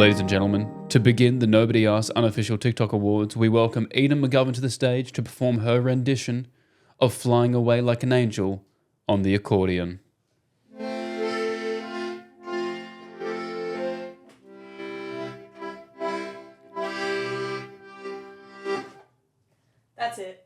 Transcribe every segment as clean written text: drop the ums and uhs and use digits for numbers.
Ladies and gentlemen, to begin the Nobody Asked Unofficial TikTok Awards, we welcome Eden McGovern to the stage to perform her rendition of Flying Away Like an Angel on the accordion. That's it.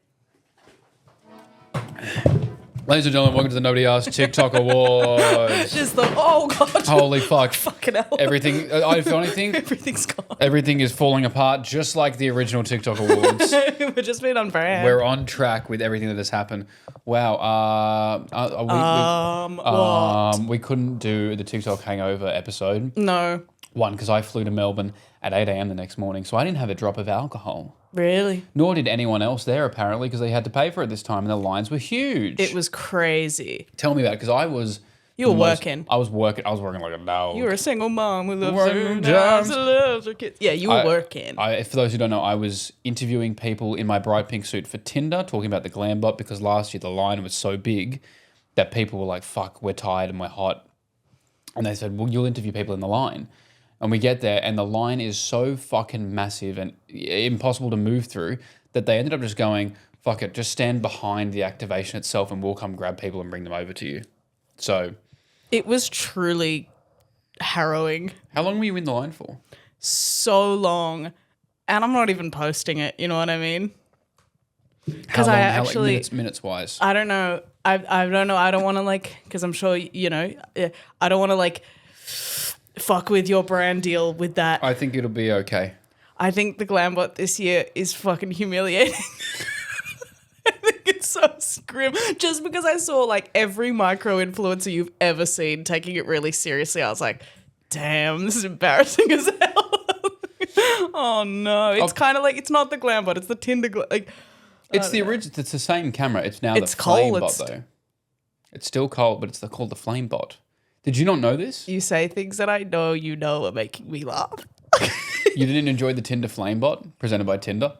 Ladies and gentlemen, welcome to the Nobody Asked TikTok Awards. Just the, oh God. Holy fuck. Fucking hell. Everything, I feel anything? Everything's gone. Everything is falling apart just like the original TikTok Awards. We're just being on brand. We're on track with everything that has happened. Wow. We couldn't do the TikTok hangover episode. No. One, because I flew to Melbourne at 8 a.m. the next morning, so I didn't have a drop of alcohol. Really? Nor did anyone else there, apparently, because they had to pay for it this time, and the lines were huge. It was crazy. Tell me about it, because I was... You were working. I was working like a dog. You were a single mom who loves Working her jobs. loves her kids. Yeah, you were working. For those who don't know, I was interviewing people in my bright pink suit for Tinder, talking about the glam bot, because last year the line was so big that people were like, fuck, we're tired and we're hot. And they said, well, you'll interview people in the line. And we get there and the line is so fucking massive and impossible to move through that they ended up just going, fuck it, just stand behind the activation itself and we'll come grab people and bring them over to you. So... It was truly harrowing. How long were you in the line for? So long. And I'm not even posting it, you know what I mean? Because I actually... Minutes wise? I don't know. I don't know. I don't want to because I'm sure, I don't want to fuck with your brand deal with that. I think it'll be okay. I think the Glambot this year is fucking humiliating. I think it's so grim. Just because I saw every micro influencer you've ever seen taking it really seriously, I was like, damn, this is embarrassing as hell. Oh no. It's kind of it's not the Glambot, it's the Tinder it's the original, it's the same camera. It's now the Flamebot though. It's still cold, but it's called the Flamebot. Did you not know this? You say things that I know you know are making me laugh. You didn't enjoy the Tinder Flamebot presented by Tinder?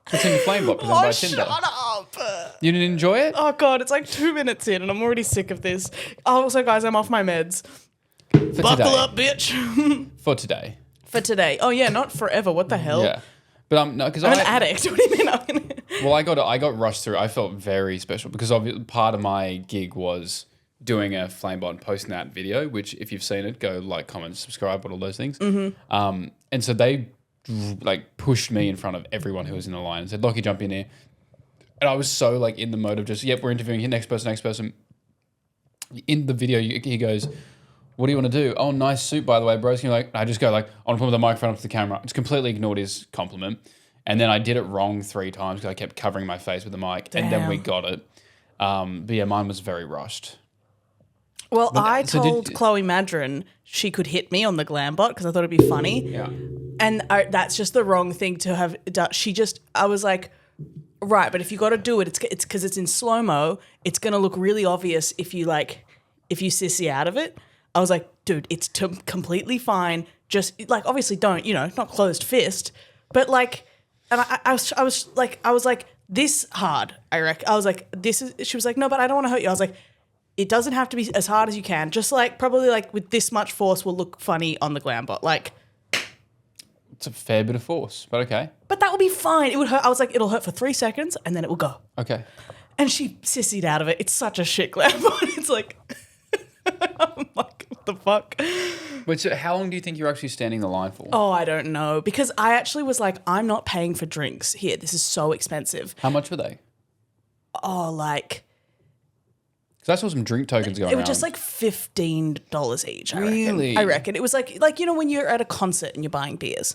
The Tinder Flamebot presented by Tinder. Shut up. You didn't enjoy it? Oh God, it's 2 minutes in and I'm already sick of this. Also, guys, I'm off my meds. Buckle up, bitch. For today. For today. Oh yeah, not forever. What the hell? Yeah. But no, because I'm an addict. What do you mean? Well, I got rushed through. I felt very special because part of my gig was doing a Flamebot and posting that video, which if you've seen it, go like, comment, subscribe, and all those things. Mm-hmm. And so they pushed me in front of everyone who was in the line and said, Lachy, jump in here. And I was so in the mode of just, yep, we're interviewing here, next person. In the video, he goes, what do you want to do? Oh, nice suit, by the way, bros. I just go I want to put the microphone up to the camera. I just completely ignored his compliment. And then I did it wrong 3 times because I kept covering my face with the mic. Damn. And then we got it. But yeah, mine was very rushed. Well, I told Chloe Madron she could hit me on the Glambot because I thought it'd be funny. Yeah. And that's just the wrong thing to have done. I was like, right, but if you got to do it, it's because it's in slow-mo. It's going to look really obvious if you sissy out of it. I was like, dude, it's completely fine. Just obviously don't, not closed fist, but and I was like, this hard, I reckon. I was like, she was like, no, but I don't want to hurt you. I was like, it doesn't have to be as hard as you can. Just probably with this much force will look funny on the Glambot. It's a fair bit of force, but okay. But that would be fine. It would hurt. I was like, it'll hurt for 3 seconds and then it will go. Okay. And she sissied out of it. It's such a shit Glambot. It's I'm like, what the fuck? Wait, so how long do you think you're actually standing the line for? Oh, I don't know. Because I actually was like, I'm not paying for drinks here. This is so expensive. How much were they? Oh, because I saw some drink tokens going around. They were just $15 each, Really? I reckon. It was when you're at a concert and you're buying beers.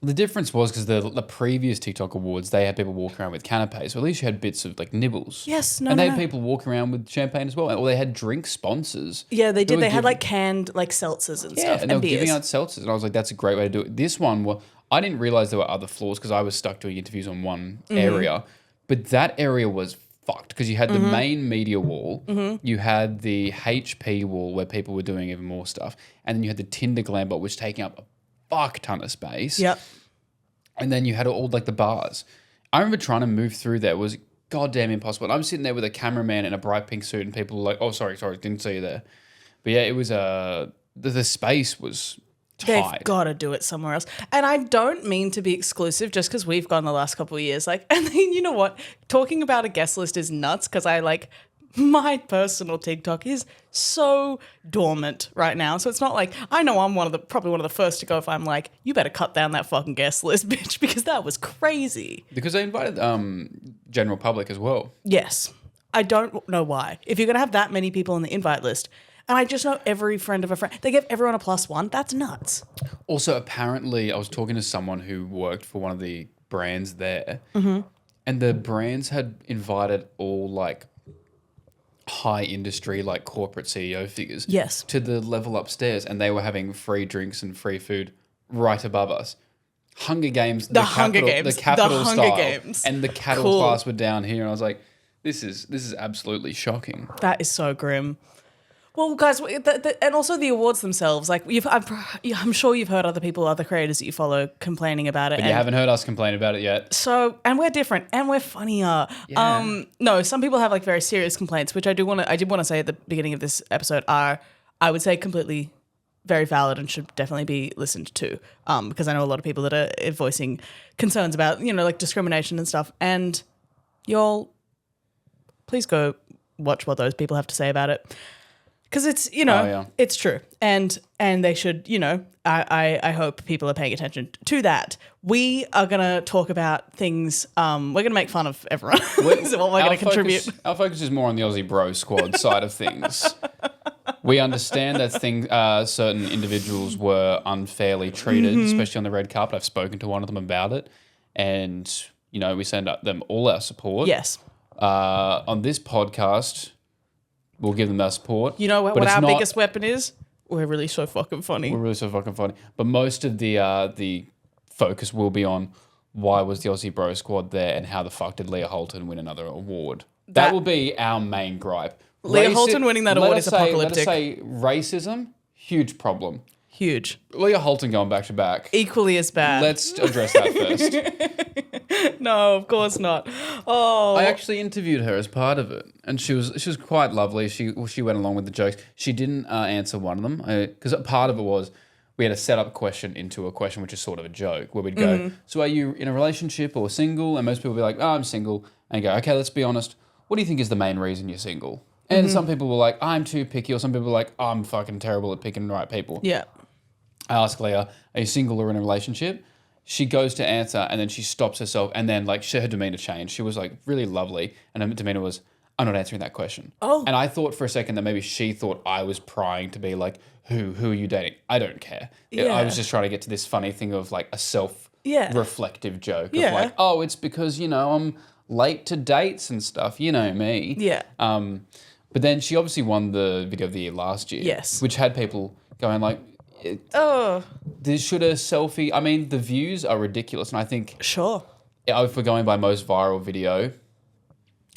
Well, the difference was because the previous TikTok awards, they had people walk around with canapes. So at least you had bits of nibbles. Yes, and they had people walk around with champagne as well. Or they had drink sponsors. Yeah, they did. They had canned seltzers and stuff. And they were beers. giving out seltzers. And I was like, that's a great way to do it. This one, I didn't realize there were other floors because I was stuck doing interviews on one area. But that area was fucked because you had the main media wall, you had the HP wall where people were doing even more stuff, and then you had the Tinder Glambot, which was taking up a fuck ton of space. Yep. And then you had all the bars. I remember trying to move through there. goddamn impossible. And I'm sitting there with a cameraman in a bright pink suit, and people are like, "Oh, sorry, didn't see you there." But yeah, it was the space was tight. They've got to do it somewhere else. And I don't mean to be exclusive just because we've gone the last couple of years. Like, and then you know what? Talking about a guest list is nuts because my personal TikTok is so dormant right now. So it's not like, I know I'm probably one of the first to go if I'm like, you better cut down that fucking guest list, bitch, because that was crazy. Because they invited general public as well. Yes. I don't know why. If you're going to have that many people on the invite list, and I just know every friend of a friend, they give everyone a +1. That's nuts. Also, apparently, I was talking to someone who worked for one of the brands there, and the brands had invited all like high industry, like corporate CEO figures, Yes, to the level upstairs, and they were having free drinks and free food right above us. Hunger Games, the Hunger Games, the capital the Hunger style, Games. and the cattle Cool. class were down here, and I was like, this is absolutely shocking. that is so grim. Well, guys, and also the awards themselves. Like, I'm sure you've heard other creators that you follow complaining about it. But you haven't heard us complain about it yet. So, and we're different, and we're funnier. Yeah. No, some people have like very serious complaints, which I did want to say at the beginning of this episode are, I would say, completely very valid and should definitely be listened to. Because I know a lot of people that are voicing concerns about, like discrimination and stuff. And y'all, please go watch what those people have to say about it. Because it's, it's true. And they should, I hope people are paying attention to that. We are going to talk about things, we're going to make fun of everyone. So what we're going to contribute. Our focus is more on the Aussie Bro Squad side of things. We understand that certain individuals were unfairly treated, especially on the red carpet. I've spoken to one of them about it. And, we send them all our support. Yes. On this podcast, we'll give them our support. You know what our biggest weapon is? We're really so fucking funny. We're really so fucking funny. But most of the focus will be on why was the Aussie Bro Squad there and how the fuck did Leah Holton win another award. That will be our main gripe. Leah Holton winning that award is apocalyptic. Let us say racism, huge problem. Huge. Leah Holton going back to back. Equally as bad. Let's address that first. No, of course not. Oh, I actually interviewed her as part of it, and she was quite lovely. She went along with the jokes. She didn't answer one of them because part of it was we had a set up question into a question, which is sort of a joke, where we'd go, "So are you in a relationship or single?" And most people would be like, "Oh, I'm single," and go, "Okay, let's be honest. What do you think is the main reason you're single?" And some people were like, "I'm too picky," or some people were like, "I'm fucking terrible at picking the right people." yeah. I asked Leah, "Are you single or in a relationship?" She goes to answer and then she stops herself and then her demeanor changed. She was like really lovely and her demeanor was, "I'm not answering that question." Oh. And I thought for a second that maybe she thought I was prying to be like, who are you dating? I don't care. Yeah. I was just trying to get to this funny thing of like a self-reflective joke of Yeah. like, oh, it's because, I'm late to dates and stuff. You know me. Yeah. But then she obviously won the Video of the Year last year. Yes. Which had people going like, should a selfie... I mean, the views are ridiculous, and I think... Sure. If we're going by most viral video,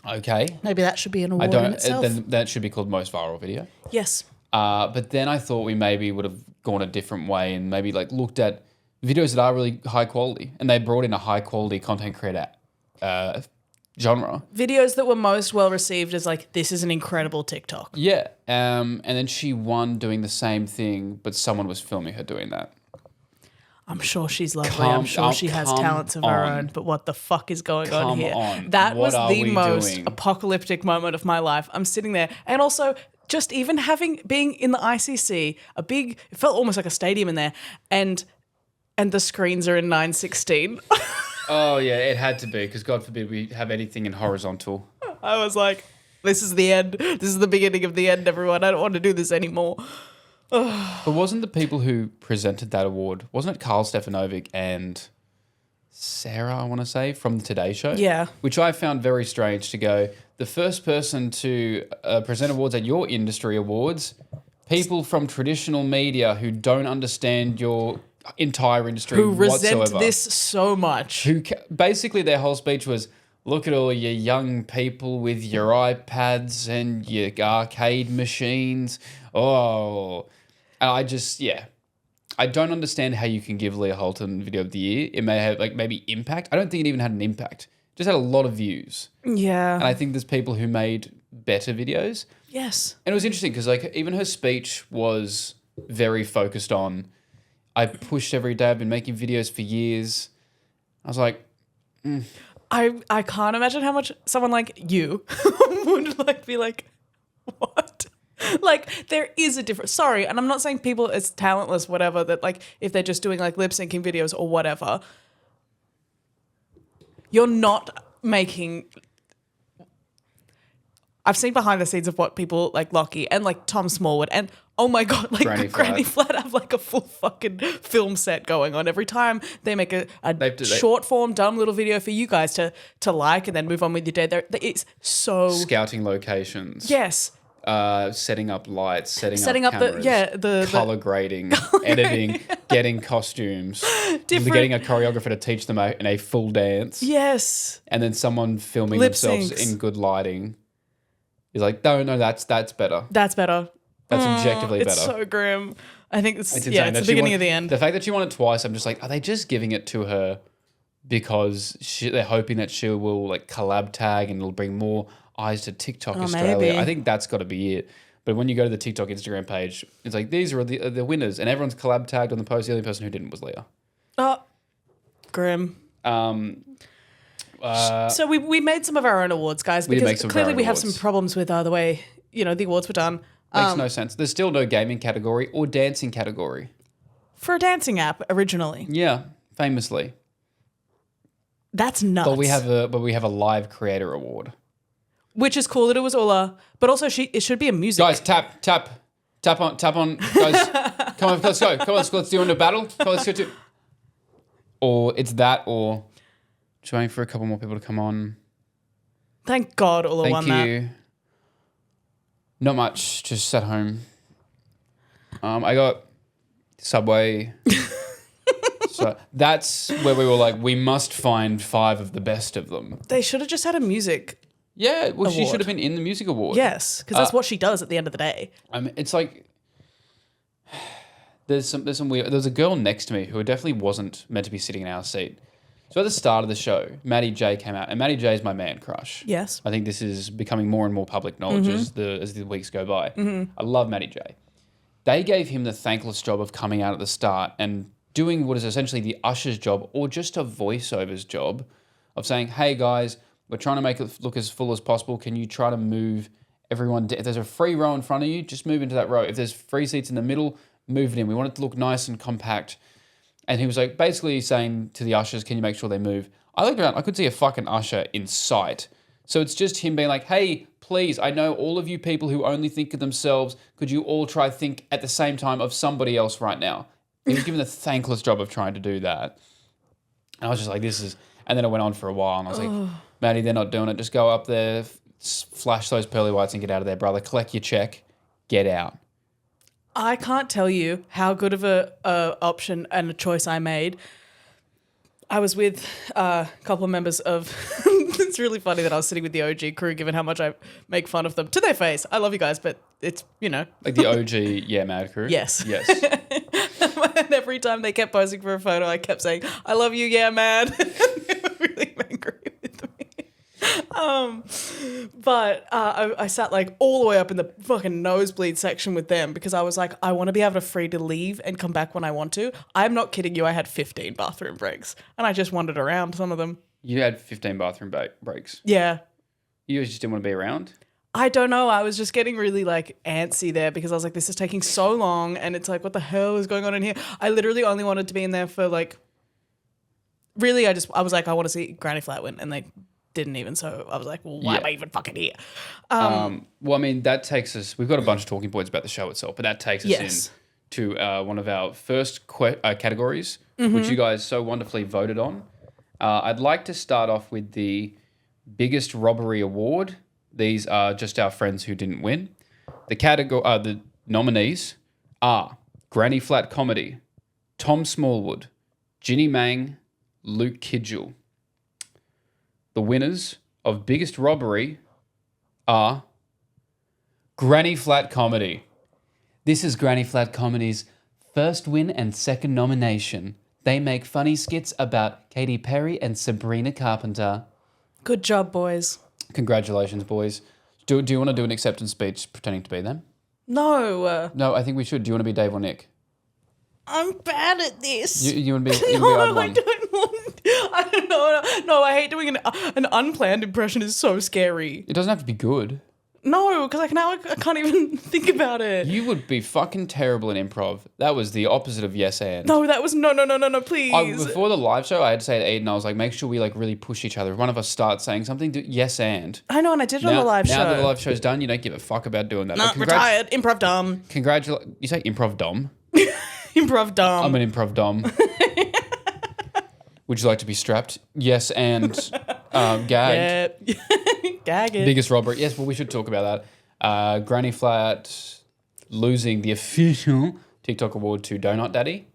okay. Maybe that should be an award in itself. Then that should be called most viral video. Yes. But then I thought we maybe would have gone a different way and maybe like looked at videos that are really high quality, and they brought in a high quality content creator genre. Videos that were most well received as like, this is an incredible TikTok. Yeah. And then she won doing the same thing, but someone was filming her doing that. I'm sure she's lovely. I'm sure she has talents of her own, but what the fuck is going on here? That was the most apocalyptic moment of my life. I'm sitting there, and also just even being in the ICC, it felt almost like a stadium in there, and the screens are in 9:16. Oh yeah, it had to be, because God forbid we have anything in horizontal. I was like, this is the end. This is the beginning of the end, everyone. I don't want to do this anymore. But wasn't the people who presented that award, wasn't it Carl Stefanovic and Sarah, I want to say, from the Today Show? Yeah. Which I found very strange to go, the first person to present awards at your industry awards, people from traditional media who don't understand your entire industry whatsoever. Who resent this so much. Basically their whole speech was, look at all your young people with your iPads and your arcade machines. Oh, and I don't understand how you can give Leah Holton Video of the Year. It may have maybe impact. I don't think it even had an impact. just had a lot of views. Yeah. And I think there's people who made better videos. Yes. And it was interesting because like even her speech was very focused on, I pushed every day. I've been making videos for years. I was like, I can't imagine how much someone like you would like be like, what? Like there is a difference. Sorry, and I'm not saying people as talentless, whatever, that like if they're just doing like lip syncing videos or whatever, you're not making. I've seen behind the scenes of what people like Lachy and like Tom Smallwood and oh my God, like Granny Flat have like a full fucking film set going on. Every time they make a short form, dumb little video for you guys to like and then move on with your day. It's so... Scouting locations. Yes. Setting up lights, setting up cameras, the color grading, editing, getting costumes, getting a choreographer to teach them in a full dance. Yes. And then someone filming Lip themselves syncs. in good lighting. He's like, no, that's better. That's better. That's objectively better. It's so grim. I think it's insane. it's the beginning of the end. The fact that she won it twice, I'm just like, are they just giving it to her because they're hoping that she will like collab tag and it'll bring more eyes to TikTok Australia? Maybe. I think that's got to be it. But when you go to the TikTok Instagram page, it's like, these are the winners. And everyone's collab tagged on the post. The only person who didn't was Leah. Oh, grim. So we made some of our own awards, guys, because clearly we have some problems with the way, the awards were done. Makes no sense. There's still no gaming category or dancing category. For a dancing app originally. Yeah, famously. That's nuts. But we have a live creator award. Which is cool that it was Ola, but also it should be a music. Guys, tap on. Guys, come on, let's go. Come on, let's do a battle. Come on, let's go to. Or it's that, or just waiting for a couple more people to come on. Thank God Ola won that. Thank you. Not much, just at home. I got Subway. So that's where we were like, we must find 5 of the best of them. They should have just had a music. Yeah, well, she award. should have been in the music award. Yes, because that's what she does at the end of the day. I mean, it's like there's some weird. There was a girl next to me who definitely wasn't meant to be sitting in our seat. So at the start of the show, Maddie J came out, and Maddie J is my man crush. Yes. I think this is becoming more and more public knowledge as the weeks go by. I love Maddie J. They gave him the thankless job of coming out at the start and doing what is essentially the usher's job or just a voiceover's job of saying, hey guys, we're trying to make it look as full as possible. Can you try to move everyone? If there's a free row in front of you, just move into that row. If there's free seats in the middle, move it in. We want it to look nice and compact. And he was like basically saying to the ushers, can you make sure they move? I looked around, I could see a fucking usher in sight. So it's just him being like, hey, please, I know all of you people who only think of themselves, could you all try think at the same time of somebody else right now? He was given the thankless job of trying to do that. And I was just like, this is... And then it went on for a while and I was like, Maddie, they're not doing it. Just go up there, flash those pearly whites and get out of there, brother. Collect your check, get out. I can't tell you how good of a option and a choice I made. I was with a couple of members of... It's really funny that I was sitting with the OG crew, given how much I make fun of them. To their face. I love you guys, but it's, Like the OG, yeah, Mad crew? Yes. Yes. And every time they kept posing for a photo, I kept saying, I love you, yeah, Mad. They were really angry with me. But I sat like all the way up in the fucking nosebleed section with them because I was like, I want to be able to free to leave and come back when I want to. I'm not kidding you. I had 15 bathroom breaks and I just wandered around some of them. You had 15 bathroom breaks? Yeah. You just didn't want to be around? I don't know. I was just getting really like antsy there because I was like, this is taking so long and it's like, what the hell is going on in here? I literally only wanted to be in there for like, really, I was like, I want to see Granny Flat win and they didn't even. So I was like, well, why am I even fucking here? Well, I mean, that takes us, we've got a bunch of talking points about the show itself, but that takes us in to one of our first categories, which you guys so wonderfully voted on. I'd like to start off with the biggest robbery award. These are just our friends who didn't win. The nominees are Granny Flat Comedy, Tom Smallwood, Ginny Mang, Luke Kidgel. The winners of biggest robbery are Granny Flat Comedy. This is Granny Flat Comedy's first win and second nomination. They make funny skits about Katy Perry and Sabrina Carpenter. Good job, boys. Congratulations, boys. Do you want to do an acceptance speech pretending to be them? No. No, I think we should. Do you want to be Dave or Nick? I'm bad at this. You want to be? No, odd I one. don't want. I don't know. No, I hate doing an unplanned impression. Is so scary. It doesn't have to be good. No, because I can't even think about it. You would be fucking terrible in improv. That was the opposite of yes and. No, that was no, please. Before the live show, I had to say to Aiden, I was like, make sure we like really push each other. If one of us starts saying something, do yes and. I know, and I did it on the live show. Now that the live show's done, you don't give a fuck about doing that. No, retired. Improv dumb. You say improv dom? Improv dumb. I'm an improv dom. Would you like to be strapped? Yes and gagged. Yeah. Gag it. Biggest robbery. Yes, well, we should talk about that. Granny Flat losing the official TikTok award to Donut Daddy.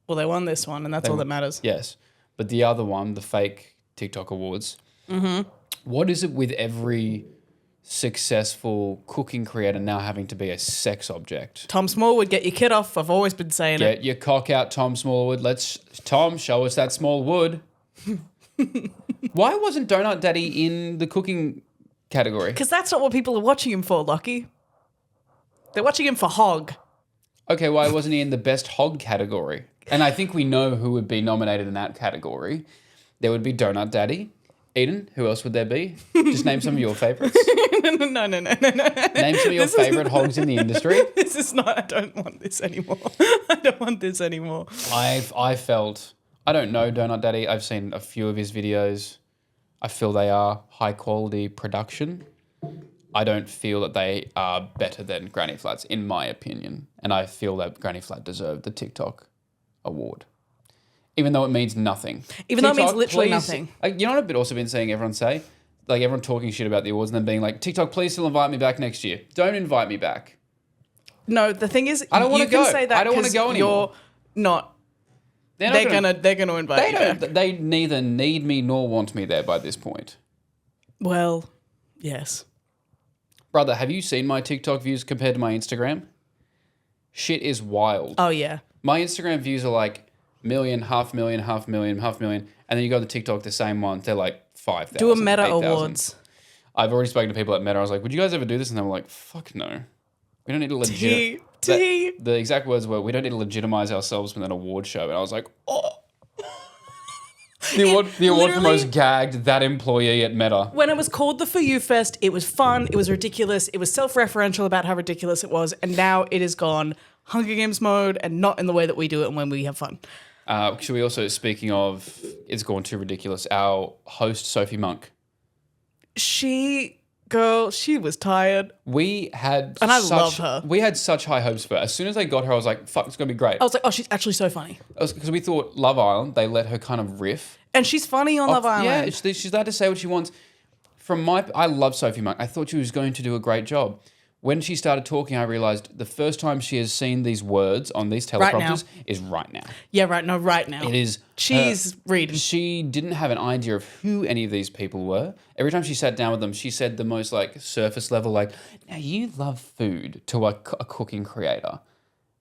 Well, they won this one, and that's all that matters. Yes. But the other one, the fake TikTok awards. Mm-hmm. What is it with every successful cooking creator now having to be a sex object? Tom Smallwood, get your kid off. I've always been saying it. Get your cock out, Tom Smallwood. Tom, show us that small wood. Why wasn't Donut Daddy in the cooking category? Because that's not what people are watching him for, Lachy. They're watching him for hog. Okay, why wasn't he in the best hog category? And I think we know who would be nominated in that category. There would be Donut Daddy. Eden, who else would there be? Just name some of your favourites. No. Name some of your favourite hogs in the industry. This is not, I don't want this anymore. I felt, I don't know Donut Daddy. I've seen a few of his videos. I feel they are high quality production. I don't feel that they are better than Granny Flat's, in my opinion. And I feel that Granny Flat deserved the TikTok award. Even though it means nothing. Even though it means literally nothing. Like, you know what I've also been seeing everyone say? Like everyone talking shit about the awards and then being like, TikTok, please still invite me back next year. Don't invite me back. No, the thing is, I don't want to go. Say that I don't want to go anymore. You're not. They're gonna invite you back. They neither need me nor want me there by this point. Well, yes. Brother, have you seen my TikTok views compared to my Instagram? Shit is wild. Oh, yeah. My Instagram views are like million, half million, and then you go to TikTok, the same one, they're like 5,000. Do a Meta 8,000. Awards. I've already spoken to people at Meta. I was like, would you guys ever do this? And they were like, fuck no. We don't need to the exact words were, we don't need to legitimize ourselves with an award show. And I was like, oh. The award for most gagged, that employee at Meta. When it was called the For You Fest, it was fun, it was ridiculous, it was self-referential about how ridiculous it was, and now it is gone Hunger Games mode and not in the way that we do it and when we have fun. Should we also, speaking of it's gone too ridiculous, our host, Sophie Monk. She was tired. Love her. We had such high hopes for her. As soon as they got her, I was like, fuck, it's going to be great. I was like, oh, she's actually so funny. Because we thought Love Island, they let her kind of riff. And she's funny on Love Island. Yeah, she's allowed to say what she wants. I love Sophie Monk. I thought she was going to do a great job. When she started talking, I realised the first time she has seen these words on these teleprompters is right now. Yeah, right now. It is. She's reading. She didn't have an idea of who any of these people were. Every time she sat down with them, she said the most like surface level, like, now you love food to a cooking creator.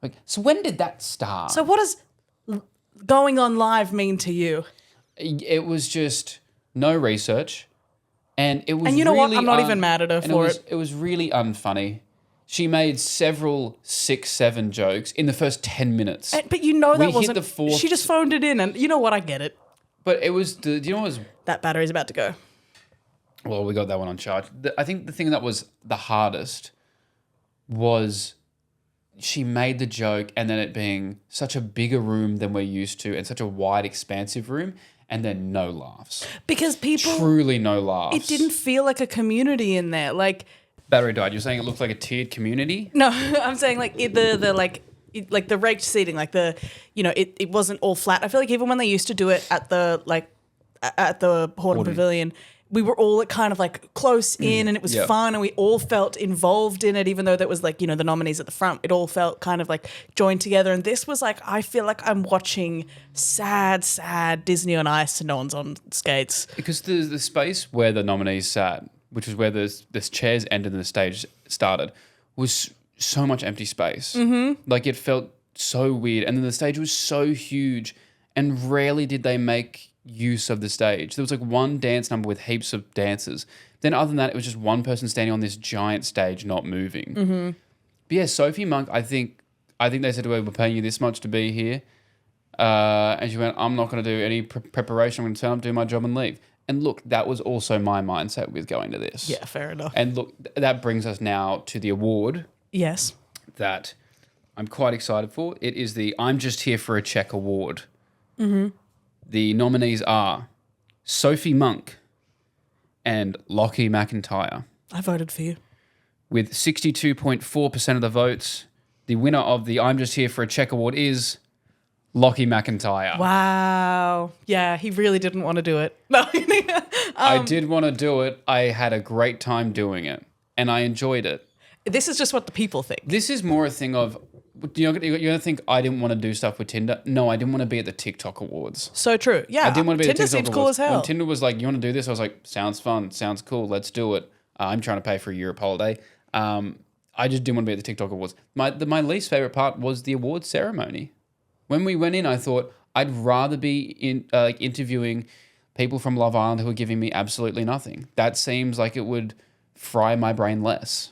Like, so when did that start? So what does going on live mean to you? It was just no research. And it was and you know really what? I'm not even mad at her for it. It was really unfunny. She made several 6-7 jokes in the first 10 minutes. But you know that we wasn't... hit the fourth. She just phoned it in and you know what? I get it. But it was... Do you know what was... That battery's about to go. Well, we got that one on charge. I think the thing that was the hardest was she made the joke and then it being such a bigger room than we're used to and such a wide, expansive room. And then no laughs. Because people... Truly no laughs. It didn't feel like a community in there. Like... Battery died. You're saying it looked like a tiered community? No, I'm saying like the raked seating, like the, you know, it wasn't all flat. I feel like even when they used to do it at the Horton Pavilion, we were all kind of like close in and it was fun and we all felt involved in it, even though that was like, you know, the nominees at the front. It all felt kind of like joined together. And this was like, I feel like I'm watching sad Disney on Ice and no one's on skates. Because the space where the nominees sat, which was where this chairs ended and the stage started, was so much empty space. Mm-hmm. Like it felt so weird. And then the stage was so huge and rarely did they make use of the stage. There was like one dance number with heaps of dancers. Then other than that, it was just one person standing on this giant stage not moving. Mm-hmm. But yeah, Sophie Monk, I think they said to her, we're paying you this much to be here. And she went, I'm not going to do any preparation. I'm going to turn up, do my job and leave. And look, that was also my mindset with going to this. Yeah, fair enough. And look, that brings us now to the award. Yes. That I'm quite excited for. It is the I'm Just Here for a Cheque Award. Mm-hmm. The nominees are Sophie Monk and Lachy McIntyre. I voted for you. With 62.4% of the votes, the winner of the I'm Just Here for a Cheque Award is Lachy McIntyre. Wow. Yeah, he really didn't want to do it. No. I did want to do it. I had a great time doing it, and I enjoyed it. This is just what the people think. This is more a thing of, you're going to think I didn't want to do stuff with Tinder. No, I didn't want to be at the TikTok Awards. So true. Yeah. I didn't want to be at the Tinder TikTok seems Awards. cool as hell. When Tinder was like, you want to do this? I was like, sounds fun. Sounds cool. Let's do it. I'm trying to pay for a Europe holiday. I just didn't want to be at the TikTok Awards. My least favorite part was the awards ceremony. When we went in, I thought I'd rather be interviewing people from Love Island who are giving me absolutely nothing. That seems like it would fry my brain less.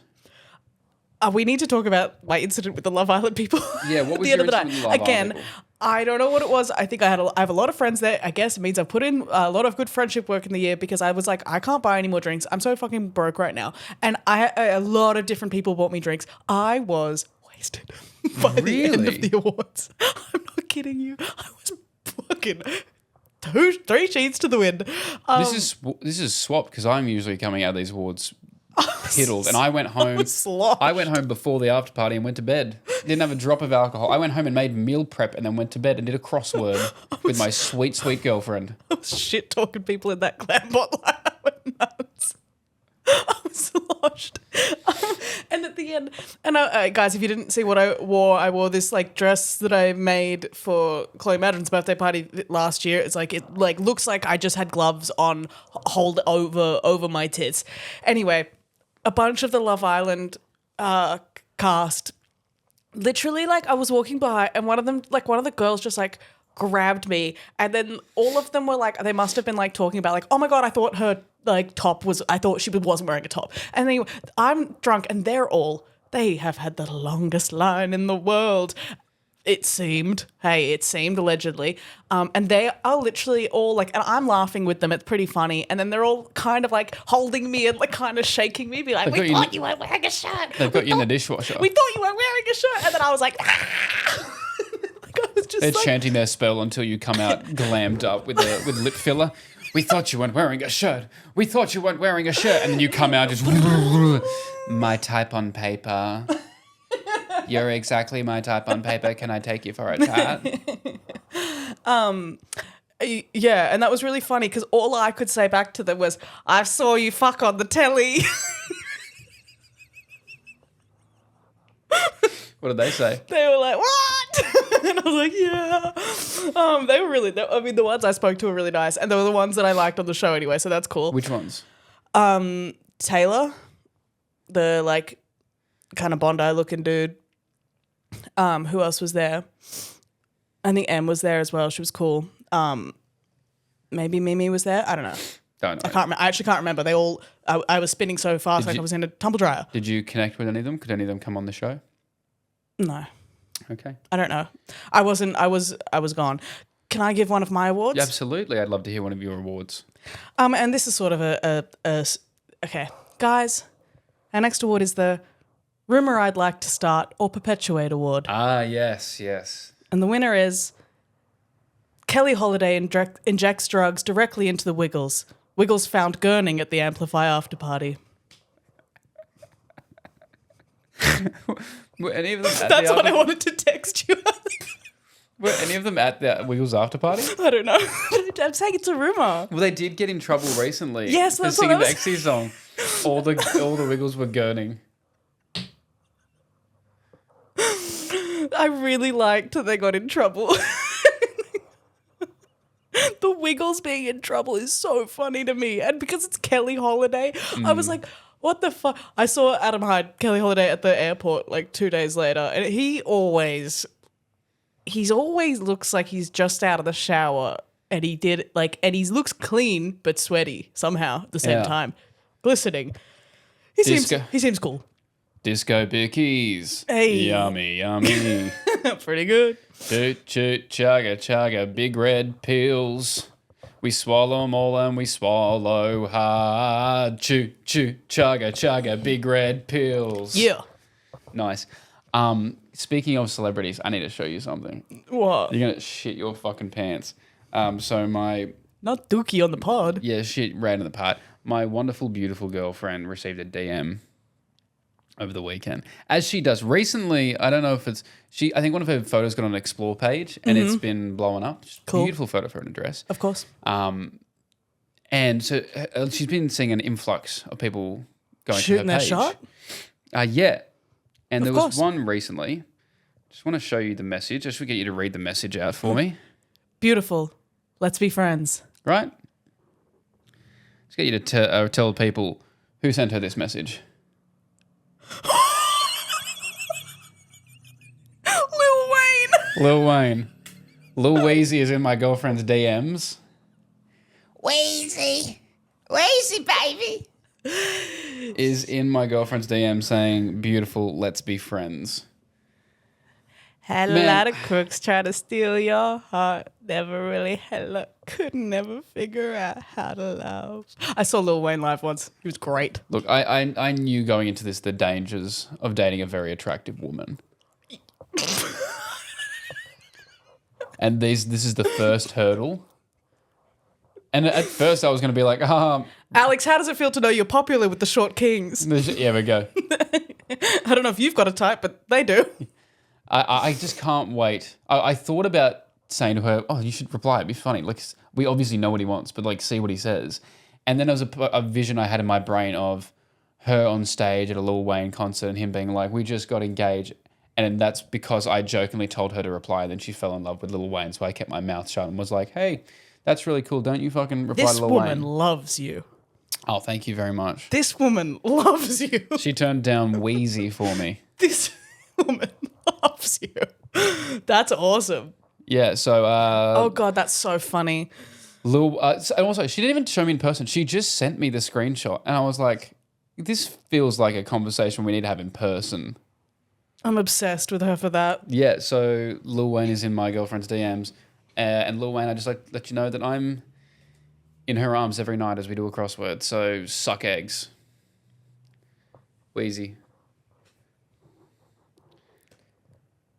We need to talk about my incident with the Love Island people. Yeah, what was the your end of the incident night? with the Love Again, Island people? I don't know what it was. I think I have a lot of friends there. I guess it means I've put in a lot of good friendship work in the year because I was like, I can't buy any more drinks. I'm so fucking broke right now. And a lot of different people bought me drinks. I was wasted by the end of the awards. I'm not kidding you. I was fucking 3 sheets to the wind. This is swapped because I'm usually coming out of these awards piddled, and I went home. I went home before the after party and went to bed. Didn't have a drop of alcohol. I went home and made meal prep and then went to bed and did a crossword with my sweet, sweet girlfriend. I was shit talking people in that Flamebot line. I went nuts. I was sloshed. And at the end, and guys, if you didn't see what I wore this like dress that I made for Chloe Madron's birthday party last year. It's like, it like looks like I just had gloves on, hold over my tits. Anyway, a bunch of the Love Island cast, literally, like I was walking by and one of the girls just like grabbed me, and then all of them were like, they must have been like talking about like, oh my God, I thought her like top was, I thought she wasn't wearing a top. And then I'm drunk and they have had the longest line in the world. It seemed allegedly. And they are literally all like, and I'm laughing with them. It's pretty funny. And then they're all kind of like holding me and like kind of shaking me, be like, we thought you weren't wearing a shirt. They've got you in the dishwasher. We thought you weren't wearing a shirt. And then I was like, ah! They're chanting their spell until you come out glammed up with lip filler. We thought you weren't wearing a shirt. We thought you weren't wearing a shirt. And then you come out just, my type on paper. You're exactly my type on paper. Can I take you for a chat? Yeah, and that was really funny because all I could say back to them was, I saw you fuck on the telly. What did they say? They were like, what? And I was like, yeah. They were really, the ones I spoke to were really nice. And they were the ones that I liked on the show anyway, so that's cool. Which ones? Taylor, the like kind of Bondi looking dude. Who else was there? I think Em was there as well. She was cool. Maybe Mimi was there. I don't know. Don't know. I actually can't remember. They all, I was spinning so fast like I was in a tumble dryer. Did you connect with any of them? Could any of them come on the show? No. Okay. I don't know. I was gone. Can I give one of my awards? Yeah, absolutely. I'd love to hear one of your awards. And this is sort of okay. Guys, our next award is the Rumour I'd Like to Start or Perpetuate Award. Ah, yes. And the winner is Kelly Holiday injects drugs directly into the Wiggles. Wiggles found gurning at the Amplify after party. Were any of them at That's what I wanted to text you. Were any of them at the Wiggles after party? I don't know. I'm saying it's a rumor. Well, they did get in trouble recently. Yes, for that's singing what the Exy song. All the Wiggles were gurning. I really liked that they got in trouble. The Wiggles being in trouble is so funny to me. And because it's Kelly Holiday, I was like, what the fuck? I saw Adam Hyde, Kelly Holiday at the airport like 2 days later, and he always looks like he's just out of the shower and he did and he looks clean but sweaty somehow at the same time, glistening. He seems cool. Disco bickies. Hey. Yummy, yummy. Pretty good. Toot, toot, chugga, chugga, big red pills. We swallow 'em all and we swallow hard. Choo, choo, chugga, chugga, big red pills. Yeah. Nice. Speaking of celebrities, I need to show you something. What? You're going to shit your fucking pants. So my... Not Dookie on the pod. Yeah, shit right in the part. My wonderful, beautiful girlfriend received a DM over the weekend, as she does recently. I don't know if it's I think one of her photos got on an explore page and it's been blowing up. Just Cool. Beautiful photo for an address. Of course. And so she's been seeing an influx of people going Shooting to her their page. shot? Yeah. And there course. was one recently. Just want to show you the message. I should get you to read the message out for me. Beautiful. Let's be friends. Right? Let's get you to tell people who sent her this message. Lil Wayne. Lil Wayne. Lil Weezy is in my girlfriend's DMs. Wheezy. Wheezy, baby. Is in my girlfriend's DM saying, beautiful, let's be friends. Had a lot of crooks try to steal your heart. Never really had luck. Could never figure out how to love. I saw Lil Wayne live once. He was great. Look, I knew going into this the dangers of dating a very attractive woman. And this is the first hurdle. And at first I was going to be like, Alex, how does it feel to know you're popular with the short kings? yeah, we go. I don't know if you've got a type, but they do. I just can't wait. I thought about saying to her, oh, you should reply. It'd be funny. Like, we obviously know what he wants, but like, see what he says. And then there was a vision I had in my brain of her on stage at a Lil Wayne concert and him being like, we just got engaged. And that's because I jokingly told her to reply. And then she fell in love with Lil Wayne. So I kept my mouth shut and was like, hey, that's really cool. Don't you fucking reply This to Lil Wayne. woman loves you. Oh, thank you very much. This woman loves you. She turned down Wheezy for me. This woman loves you. That's awesome. Yeah, so... oh, God, that's so funny. And also, she didn't even show me in person. She just sent me the screenshot. And I was like, this feels like a conversation we need to have in person. I'm obsessed with her for that. Yeah, so Lil Wayne is in my girlfriend's DMs. And Lil Wayne, I just like let you know that I'm in her arms every night as we do a crossword. So suck eggs. Wheezy.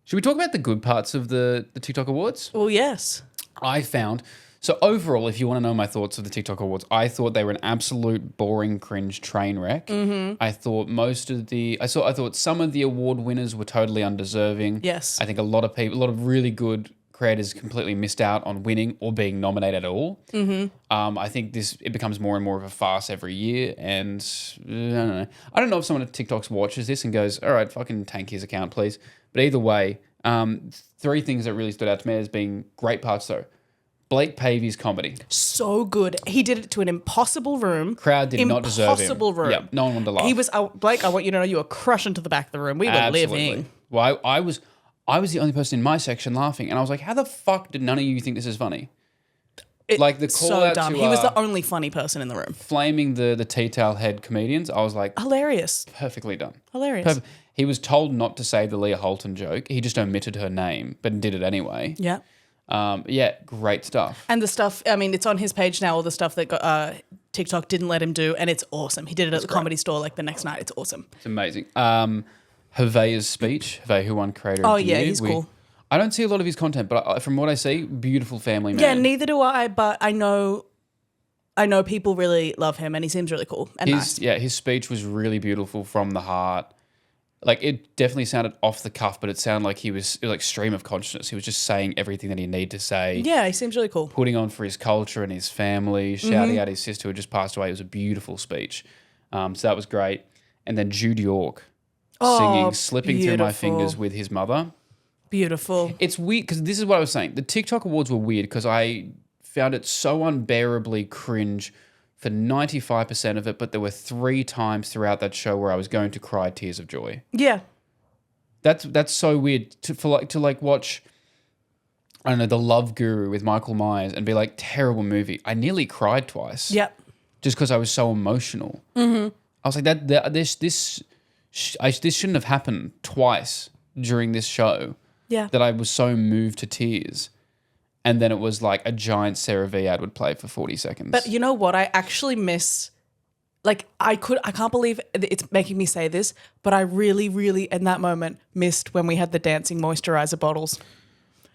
Should we talk about the good parts of the TikTok Awards? Well, yes. I found... So overall, if you want to know my thoughts of the TikTok Awards, I thought they were an absolute boring, cringe train wreck. Mm-hmm. I thought I thought some of the award winners were totally undeserving. Yes. I think a lot of really good creators completely missed out on winning or being nominated at all. Mm-hmm. I think it becomes more and more of a farce every year, and I don't know. I don't know if someone at TikTok watches this and goes, "All right, fucking tank his account, please." But either way, three things that really stood out to me as being great parts though. Blake Pavy's comedy. So good. He did it to an impossible room. Crowd did not deserve him. Impossible room. Yeah, no one wanted to laugh. He was, Blake, I want you to know you were crushing to the back of the room. We were Absolutely. living. Well, I was the only person in my section laughing, and I was like, how the fuck did none of you think this is funny? Like the call so out dumb. to He was the only funny person in the room. flaming the tea-towel head comedians, I was like, Hilarious. perfectly done. Hilarious. Perfect. He was told not to say the Leah Holton joke. He just omitted her name, but did it anyway. Yeah. Yeah, great stuff. And the stuff, I mean, it's on his page now, all the stuff that TikTok didn't let him do, and it's awesome. He did it at the Comedy Store like the next night. It's awesome. It's amazing. Hervé's speech, Hervé, who won Creator of the Year. He's cool. I don't see a lot of his content, but from what I see, beautiful family man. Yeah, neither do I, but I know people really love him, and he seems really cool and nice. Yeah, his speech was really beautiful from the heart. Like, it definitely sounded off the cuff, but it sounded like it was like stream of consciousness. He was just saying everything that he needed to say. Yeah, he seems really cool. Putting on for his culture and his family, shouting out his sister who had just passed away. It was a beautiful speech. So that was great. And then Jude York singing Slipping Through My Fingers with his mother. Beautiful. It's weird because this is what I was saying. The TikTok Awards were weird because I found it so unbearably cringe for 95% of it, but there were 3 times throughout that show where I was going to cry tears of joy. Yeah. That's so weird to watch I don't know, The Love Guru with Michael Myers and be like, terrible movie. I nearly cried twice. Yep. Just because I was so emotional. I was like, this shouldn't have happened twice during this show. Yeah. That I was so moved to tears. And then it was like a giant Sarah V ad would play for 40 seconds. But you know what? I actually miss, like, I can't believe it's making me say this, but I really, really, in that moment, missed when we had the dancing moisturizer bottles.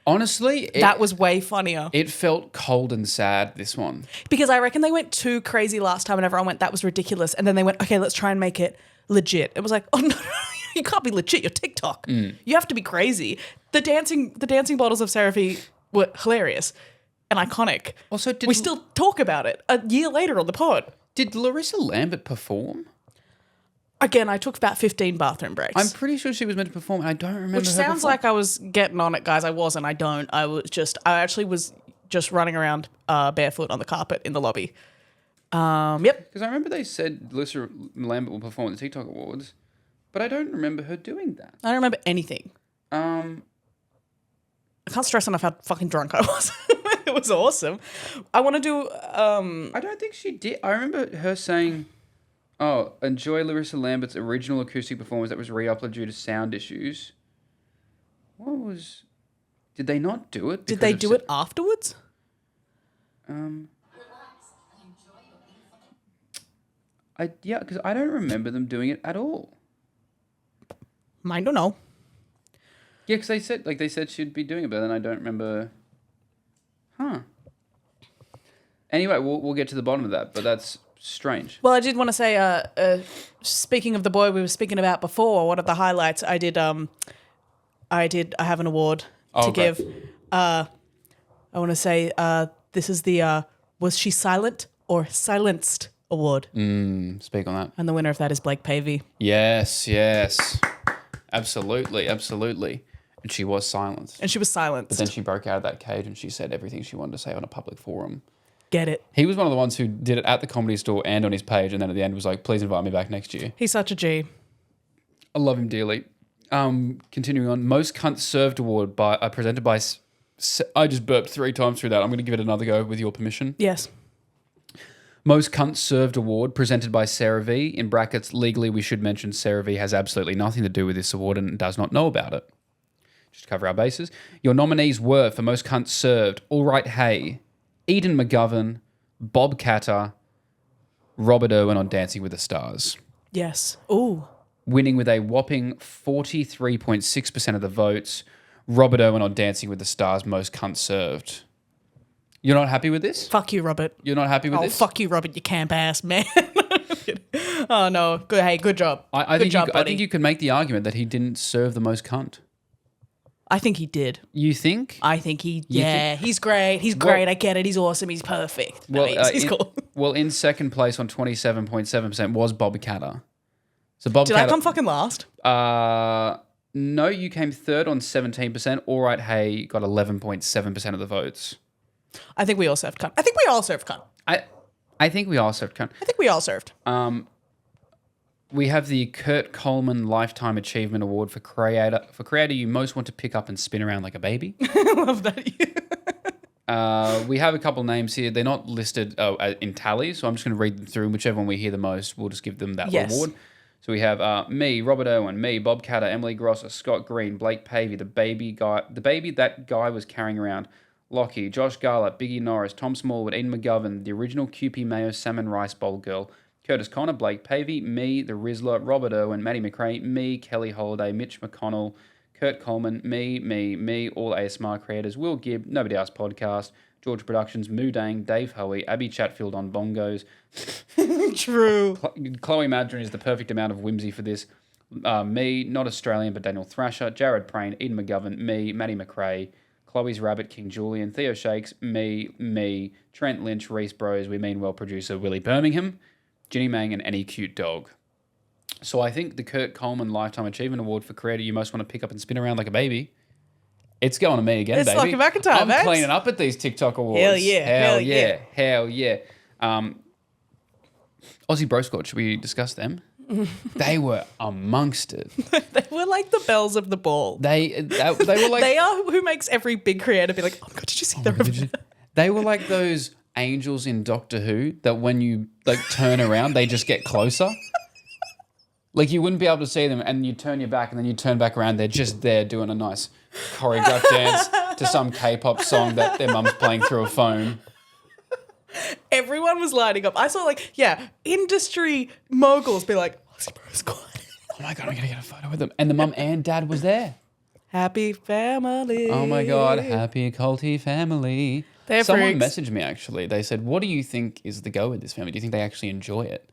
Honestly, That was way funnier. it felt cold and sad, this one. Because I reckon they went too crazy last time and everyone went, that was ridiculous. And then they went, okay, let's try and make it legit. It was like, oh, no, you can't be legit. You're TikTok. You have to be crazy. The dancing bottles of CeraVe were hilarious and iconic. Also, we still talk about it a year later on the pod. Did Larissa Lambert perform? Again, I took about 15 bathroom breaks. I'm pretty sure she was meant to perform. I don't remember. Which sounds like I was getting on it, guys. I wasn't. I don't. I actually was just running around barefoot on the carpet in the lobby. Yep. Because I remember they said Larissa Lambert will perform at the TikTok Awards, but I don't remember her doing that. I don't remember anything. I can't stress enough how fucking drunk I was. It was awesome. I want to do... I don't think she did. I remember her saying, oh, enjoy Larissa Lambert's original acoustic performance that was re-uploaded due to sound issues. What was... Did they not do it? Did they do it afterwards? Yeah, because I don't remember them doing it at all. I don't know. Yeah, because they said she'd be doing it, but then I don't remember. Huh. Anyway, we'll get to the bottom of that, but that's strange. Well, I did want to say, speaking of the boy we were speaking about before, one of the highlights I have an award to give. I want to say this is the Was She Silent or Silenced award. Speak on that. And the winner of that is Blake Pavey. Yes. Absolutely. And she was silenced. And she was silenced. But then she broke out of that cage and she said everything she wanted to say on a public forum. Get it. He was one of the ones who did it at the Comedy Store and on his page, and then at the end was like, please invite me back next year. He's such a G. I love him dearly. Continuing on, Most Cunts Served Award presented by... I just burped 3 times through that. I'm going to give it another go with your permission. Yes. Most Cunts Served Award presented by Sarah V. In brackets, legally we should mention Sarah V has absolutely nothing to do with this award and does not know about it. Just to cover our bases. Your nominees were, for Most Cunts Served, All Right Hey, Eden McGovern, Bob Catter, Robert Irwin on Dancing with the Stars. Yes. Ooh. Winning with a whopping 43.6% of the votes, Robert Irwin on Dancing with the Stars, Most Cunts Served. You're not happy with this? Fuck you, Robert. You're not happy with this? Oh, fuck you, Robert, you camp ass, man. Oh, no. Good. Hey, good job. I good job, buddy. I think you could make the argument that he didn't serve the most cunt. I think he did. You think? I think he's great. He's great. I get it. He's awesome. He's perfect. No, he's cool. Well, in second place on 27.7% was Bob Catter. So Bob Did Catter, I come fucking last? No, you came third on 17%. All Right Hey got 11.7% of the votes. I think we all served cunt. I think we all served cunt. I think we all served cunt. I think we all served. We have the Kurt Coleman Lifetime Achievement Award for creator you most want to pick up and spin around like a baby. I love that. We have a couple names here. They're not listed in tally, so I'm just going to read them through. And whichever one we hear the most, we'll just give them that award. So we have me, Robert Irwin, me, Bob Catter, Emily Grosser, Scott Green, Blake Pavey, the baby that guy was carrying around, Lachy, Josh Garlett, Biggie Norris, Tom Smallwood, Ian McGovern, the original Kewpie Mayo Salmon Rice Bowl girl, Curtis Connor, Blake Pavey, me, the Rizzler, Robert Irwin, Maddie McRae, me, Kelly Holiday, Mitch McConnell, Kurt Coleman, me, all ASMR creators, Will Gibb, Nobody Else Podcast, George Productions, Moodang, Dave Hoey, Abby Chatfield on bongos. True. Chloe Madron is the perfect amount of whimsy for this. Me, not Australian, but Daniel Thrasher, Jared Prain, Eden McGovern, me, Maddie McRae, Chloe's Rabbit, King Julian, Theo Shakes, me, Trent Lynch, Reese Bros, We Mean Well producer Willie Birmingham, Ginny Mang, and Any Cute Dog. So I think the Kurt Coleman Lifetime Achievement Award for creator you most want to pick up and spin around like a baby. It's going to me again, it's baby. It's like a McIntyre, I'm cleaning up at these TikTok awards. Hell yeah. Hell yeah. Aussie Bro Squad, should we discuss them? they were amongst it. They were like the bells of the ball. They were like They are who makes every big creator be like, oh my God, did you see the they were like those angels in Doctor Who that when you like turn around, they just get closer. Like you wouldn't be able to see them, and you turn your back, and then you turn back around. They're just there doing a nice choreographed dance to some K-pop song that their mum's playing through a phone. Everyone was lighting up. I saw industry moguls be like, Aussie Bro Squad. Oh my God, I'm gonna get a photo with them. And the mum and dad was there. Happy family. Oh my God, happy culty family. They're Someone freaks. messaged me actually. They said, "What do you think is the go with this family? Do you think they actually enjoy it?"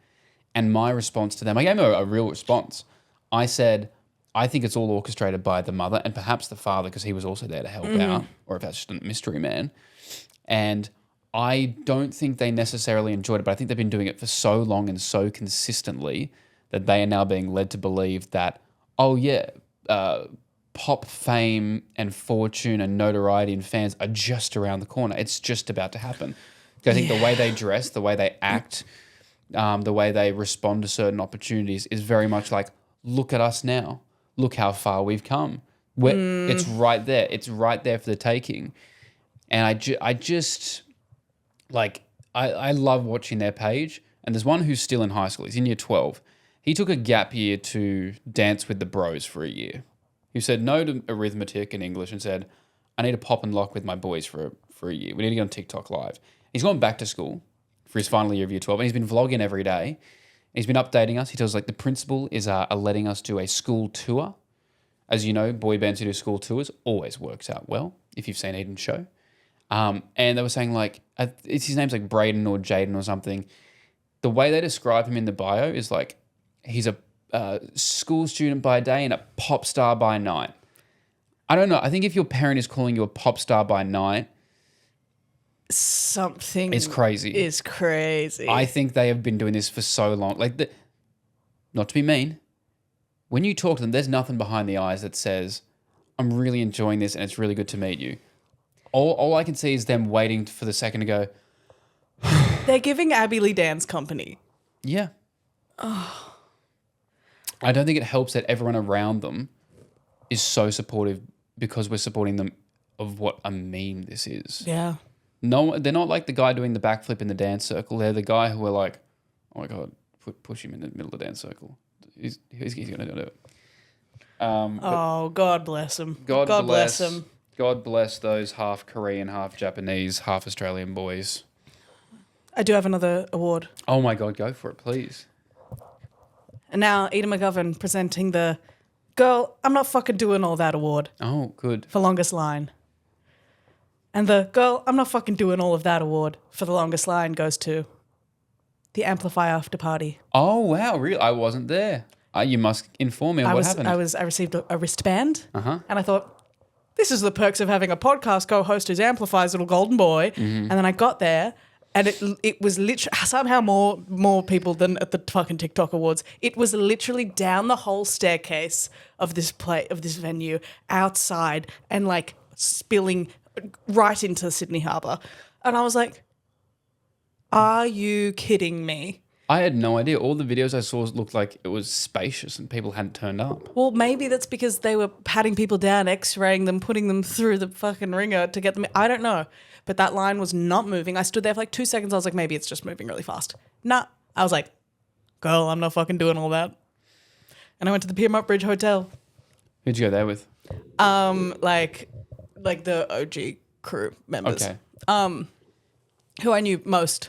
And my response to them, I gave them a real response. I said, I think it's all orchestrated by the mother and perhaps the father because he was also there to help out, or if that's just a mystery man. And I don't think they necessarily enjoyed it, but I think they've been doing it for so long and so consistently that they are now being led to believe that, pop fame and fortune and notoriety and fans are just around the corner. It's just about to happen. I think the way they dress, the way they act, the way they respond to certain opportunities is very much like, look at us now. Look how far we've come. It's right there. It's right there for the taking. And I love watching their page. And there's one who's still in high school. He's in year 12. He took a gap year to dance with the bros for a year. He said no to arithmetic and English and said, I need to pop and lock with my boys for a year. We need to get on TikTok live. He's gone back to school for his final year of year 12, and he's been vlogging every day. He's been updating us. He tells the principal is letting us do a school tour. As you know, boy bands who do school tours always works out well, if you've seen Eden's show. And they were saying his name's like Braden or Jaden or something. The way they describe him in the bio is like he's a school student by day and a pop star by night. I don't know. I think if your parent is calling you a pop star by night, something is crazy. I think they have been doing this for so long. Not to be mean, when you talk to them, there's nothing behind the eyes that says, I'm really enjoying this and it's really good to meet you. All I can see is them waiting for the second to go. They're giving Abby Lee dance company. Yeah. I don't think it helps that everyone around them is so supportive because we're supporting them of what a meme this is. Yeah. No, they're not like the guy doing the backflip in the dance circle. They're the guy who are like, oh my God, push him in the middle of the dance circle. He's going to do it. God bless him. God bless him. God bless those half Korean, half Japanese, half Australian boys. I do have another award. Oh my God, go for it, please. And now Eden McGovern presenting the Girl, I'm Not Fucking Doing All That award. Oh, good. For longest line. And the Girl, I'm Not Fucking Doing All of That award for the longest line goes to the Amplify After Party. Oh, wow. Really? I wasn't there. You must inform me what happened. I received a wristband, Uh-huh. and I thought, this is the perks of having a podcast co-host who's Amplify's little golden boy. And then I got there, and it was literally somehow more people than at the fucking TikTok awards. It was literally down the whole staircase of this venue, outside, and spilling right into Sydney Harbour. And I was like, are you kidding me? I had no idea. All the videos I saw looked like it was spacious and people hadn't turned up. Well, maybe that's because they were patting people down, x-raying them, putting them through the fucking ringer to get them. I don't know. But that line was not moving. I stood there for 2 seconds. I was like, maybe it's just moving really fast. Nah. I was like, girl, I'm not fucking doing all that. And I went to the Piermont Bridge Hotel. Who'd you go there with? Like the OG crew members. Okay. Who I knew most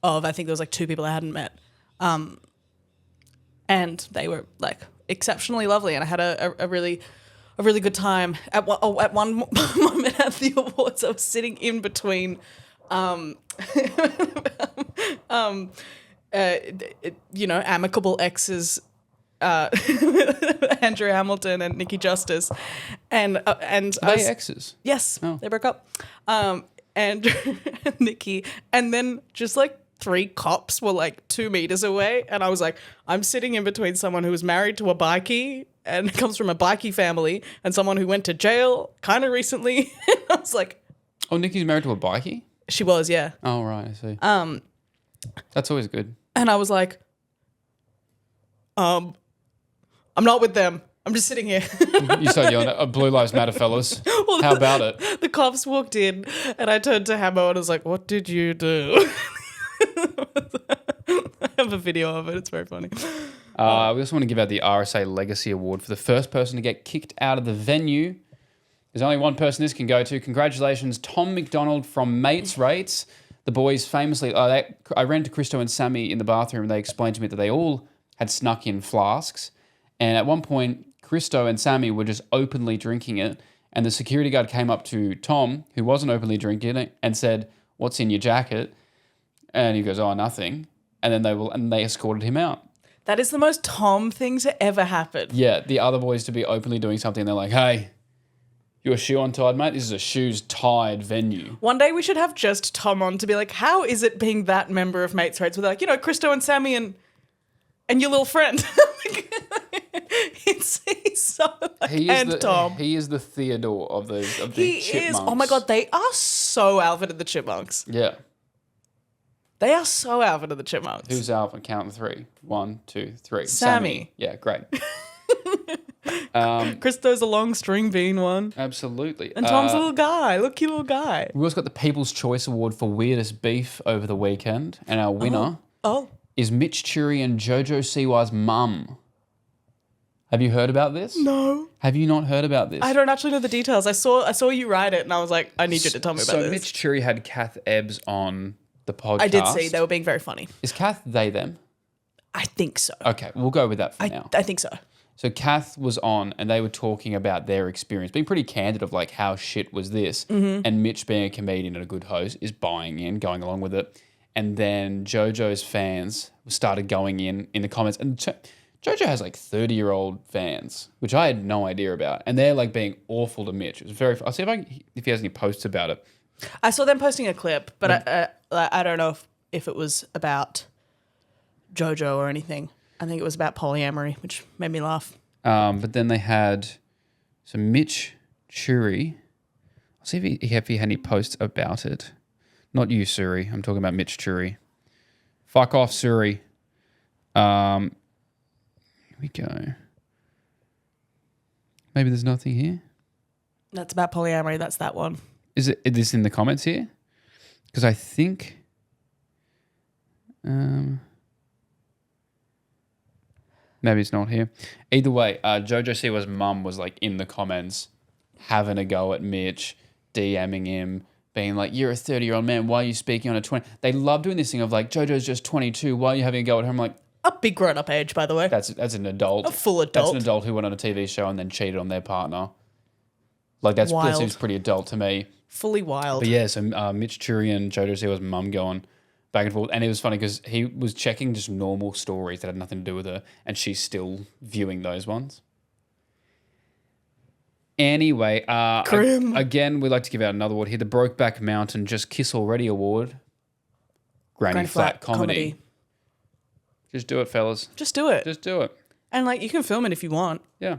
of. I think there was 2 people I hadn't met. And they were exceptionally lovely, and I had a really good time. At one moment at the awards, I was sitting in between amicable exes, Andrew Hamilton and Nikki Justice, and They exes? Yes, Oh. they broke up. And Nikki, and then just 3 cops were 2 meters away, and I was like, I'm sitting in between someone who was married to a bikie and comes from a bikie family, and someone who went to jail kind of recently. And I was like, oh, Nikki's married to a bikie? she was, yeah. Oh, right, I see. That's always good. And I was like, I'm not with them. I'm just sitting here. You started yelling at Blue Lives Matter, fellas. How about it? The cops walked in and I turned to Hamo and I was like, what did you do? I have a video of it. It's very funny. We also want to give out the RSA Legacy Award for the first person to get kicked out of the venue. There's only one person this can go to. Congratulations, Tom McDonald from Mates Rates. The boys famously, I ran to Christo and Sammy in the bathroom and they explained to me that they all had snuck in flasks. And at one point, Christo and Sammy were just openly drinking it. And the security guard came up to Tom, who wasn't openly drinking it, and said, "What's in your jacket?" And he goes, "Oh, nothing." And then they escorted him out. That is the most Tom thing to ever happen. Yeah, the other boys to be openly doing something. They're like, "Hey, your shoe untied, mate? This is a shoes tied venue." One day we should have just Tom on to be like, how is it being that member of Mates Rates? With like, Christo and Sammy and your little friend. He's so Tom. He is the Theodore of the Chipmunks. Is. Oh my God, they are so Alvin and the Chipmunks. Yeah. They are so Alvin and the Chipmunks. Who's Alvin? Count 3. 1, 2, 3. Sammy. Yeah, great. Christo's a long string bean one. Absolutely. And Tom's a little guy. Look, cute little guy. We also got the People's Choice Award for Weirdest Beef over the weekend. And our winner is Mitch Churi and Jojo Siwa's mum. Have you heard about this? No. Have you not heard about this? I don't actually know the details. I saw you write it and I was like, I need you to tell me about this. So Mitch Churi had Kath Ebbs on the podcast. I did see. They were being very funny. Is Kath they, them? I think so. Okay, we'll go with that for now. I think so. So Kath was on and they were talking about their experience, being pretty candid of like how shit was this. Mm-hmm. And Mitch, being a comedian and a good host, is buying in, going along with it. And then JoJo's fans started going in the comments. And JoJo has like 30-year-old fans, which I had no idea about. And they're like being awful to Mitch. It was very... I'll see if he has any posts about it. I saw them posting a clip, but I don't know if it was about JoJo or anything. I think it was about polyamory, which made me laugh. But then they had some Mitch Churi. I'll see if he had any posts about it. Not you, Suri. I'm talking about Mitch Churi. Fuck off, Suri. Here we go. Maybe there's nothing here. That's about polyamory. That's that one. Is this in the comments here? Because I think... maybe it's not here. Either way, Jojo Siwa's mum was like in the comments having a go at Mitch, DMing him, being like, "You're a 30-year-old man. Why are you speaking on a 20?" They love doing this thing of like, "Jojo's just 22. Why are you having a go at her?" I'm like, a big grown-up age, by the way. That's an adult. A full adult. That's an adult who went on a TV show and then cheated on their partner. Like that seems pretty adult to me. Fully wild. But yeah, so Mitch Churi and Jojo Siwa's mum going back and forth. And it was funny because he was checking just normal stories that had nothing to do with her, and she's still viewing those ones. Anyway, again, we'd like to give out another award here. The Brokeback Mountain Just Kiss Already Award. Granny Flat Comedy. Just do it, fellas. Just do it. Just do it. And like, you can film it if you want. Yeah.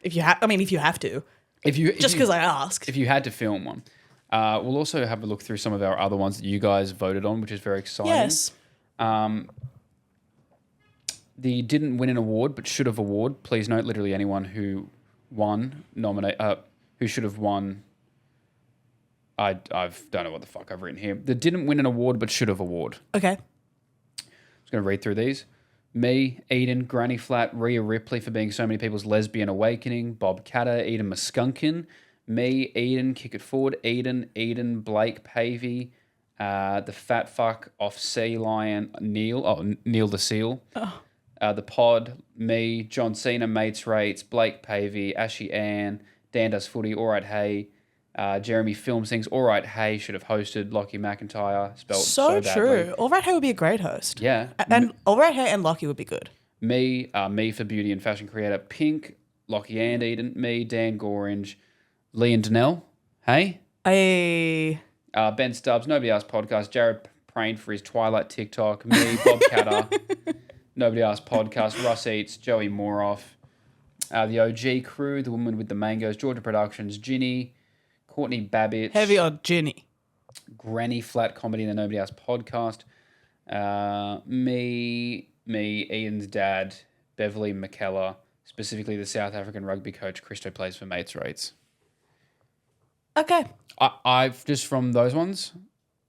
If you have to. Just because I asked. If you had to film one. We'll also have a look through some of our other ones that you guys voted on, which is very exciting. Yes. The didn't win an award but should have award. Please note, literally anyone who won who should have won. I don't know what the fuck I've written here. The didn't win an award but should have award. Okay. I'm just going to read through these. Me, Eden, Granny Flat, Rhea Ripley for being so many people's lesbian awakening, Bob Catter, Eden Muskunkin, me, Eden, Kick It Forward, Eden, Blake Pavey, the fat fuck off Sea Lion, Neil the Seal, the pod, me, John Cena, Mates Rates, Blake Pavey, Ashy Ann, Dan Does Footy, Alright Hey, Jeremy Films Things, Alright Hey should have hosted, Lockie McIntyre, spelled so badly. True. Alright Hey would be a great host. Yeah. And Alright Hey and Lockie would be good. Me for beauty and fashion creator, Pink, Lockie and Eden, me, Dan Goringe, Lee and Danelle, hey? Hey. Ben Stubbs, Nobody Asked Podcast, Jared Prain for his Twilight TikTok, me, Bob Catter, Nobody Asked Podcast, Russ Eats, Joey Moroff, the OG crew, the woman with the mangoes, Georgia Productions, Ginny, Courtney Babbitt. Heavy on Ginny. Granny Flat Comedy, the Nobody Asked Podcast, me, Ian's dad, Beverly McKellar, specifically the South African rugby coach Christo plays for Mates Rates. Okay. I've just from those ones,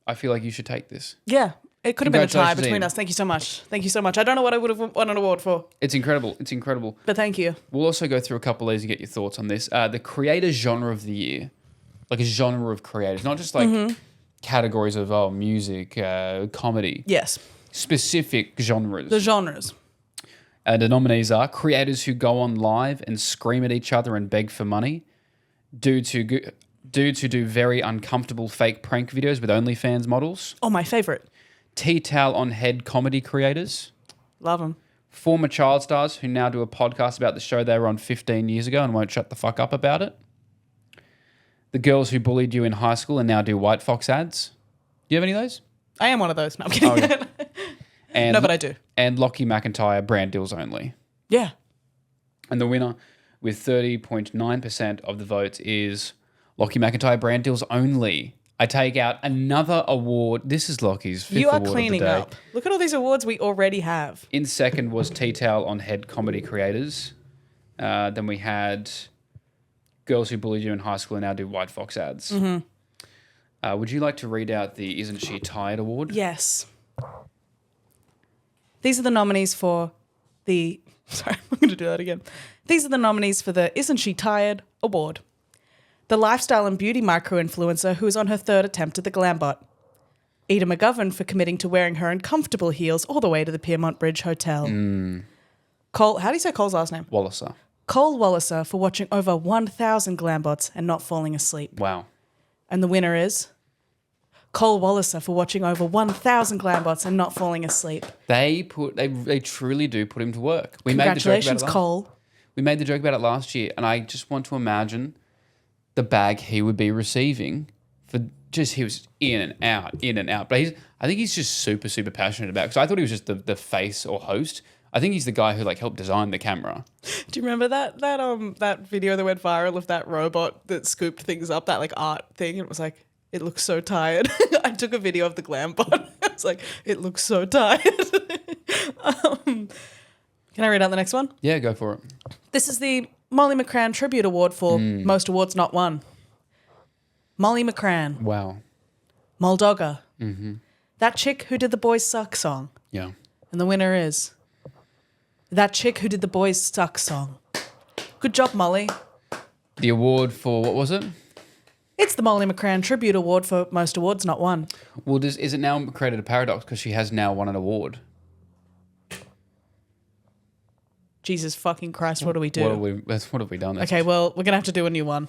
I feel like you should take this. Yeah. It could have been a tie Congratulations, between Ian. us. Thank you so much. Thank you so much. I don't know what I would have won an award for, It's incredible. It's incredible. but thank you. We'll also go through a couple of these and get your thoughts on this. The creator genre of the year, like a genre of creators, not just like categories of music, comedy, Yes. specific genres. The genres. The nominees are creators who go on live and scream at each other and beg for money, dudes who do very uncomfortable fake prank videos with OnlyFans models, Oh, my favorite. tea towel on head comedy creators, Love them. former child stars who now do a podcast about the show they were on 15 years ago and won't shut the fuck up about it, the girls who bullied you in high school and now do White Fox ads. Do you have any of those? I am one of those. No, I'm kidding. Okay. And, No, but I do. And Lachy McIntyre, brand deals only. Yeah. And the winner with 30.9% of the votes is Lachy McIntyre, brand deals only. I take out another award. This is Lochy's fifth You are award cleaning of the day. up. Look at all these awards we already have. In second was tea towel on head comedy creators. Then we had girls who bullied you in high school and now do White Fox ads. Would you like to read out the Isn't She Tired award? Yes. These are the nominees for the... Sorry, I'm going to do that again. These are the nominees for the Isn't She Tired award. The lifestyle and beauty micro-influencer who is on her third attempt at the Glambot. Ida McGovern for committing to wearing her uncomfortable heels all the way to the Piermont Bridge Hotel. Cole, how do you say Cole's last name? Walliser. Cole Walliser for watching over 1,000 Glambots and not falling asleep. Wow. And the winner is Cole Walliser for watching over 1,000 Glambots and not falling asleep. They truly do put him to work. We made the joke about Congratulations, it Cole. We made the joke about it last year, and I just want to imagine the bag he would be receiving for just he was in and out. But I think he's just super, super passionate about it. Because I thought he was just the face or host. I think he's the guy who like helped design the camera. Do you remember that video that went viral of that robot that scooped things up, that like art thing? It was like, it looks so tired. I took a video of the Glambot. I was like, it looks so tired. Can I read out the next one? Yeah, go for it. This is the Molly McCrann Tribute Award for Most Awards Not Won. Molly McCrann. Wow. Moldogger. That chick who did the Boys Suck song. Yeah. And the winner is that chick who did the Boys Suck song. Good job, Molly. The award for what was it? It's the Molly McCrann Tribute Award for Most Awards Not Won. Well, is it now created a paradox because she has now won an award? Jesus fucking Christ, what do we do? What have we done? Okay, well, we're going to have to do a new one.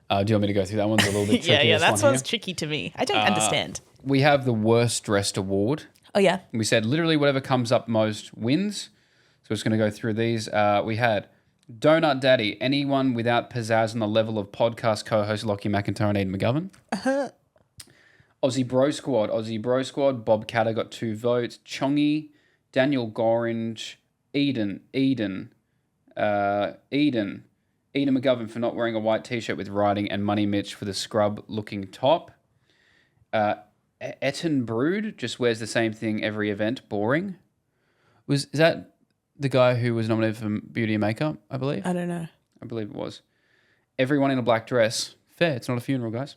Do you want me to go through that one? It's a little bit tricky. That one's tricky to me. I don't understand. We have the worst dressed award. Oh, yeah. We said literally whatever comes up most wins. So we're just going to go through these. We had Donut Daddy, anyone without pizzazz on the level of podcast co-host Lachy McIntyre and Eden McGovern. Aussie Bro Squad, Bob Catter got 2 votes. Chongy, Daniel Gorringe, Eden McGovern for not wearing a white t-shirt with writing, and Money Mitch for the scrub-looking top. Etten Brood just wears the same thing every event. Boring. Is that the guy who was nominated for Beauty and Makeup, I believe? I don't know. I believe it was. Everyone in a black dress. Fair. It's not a funeral, guys.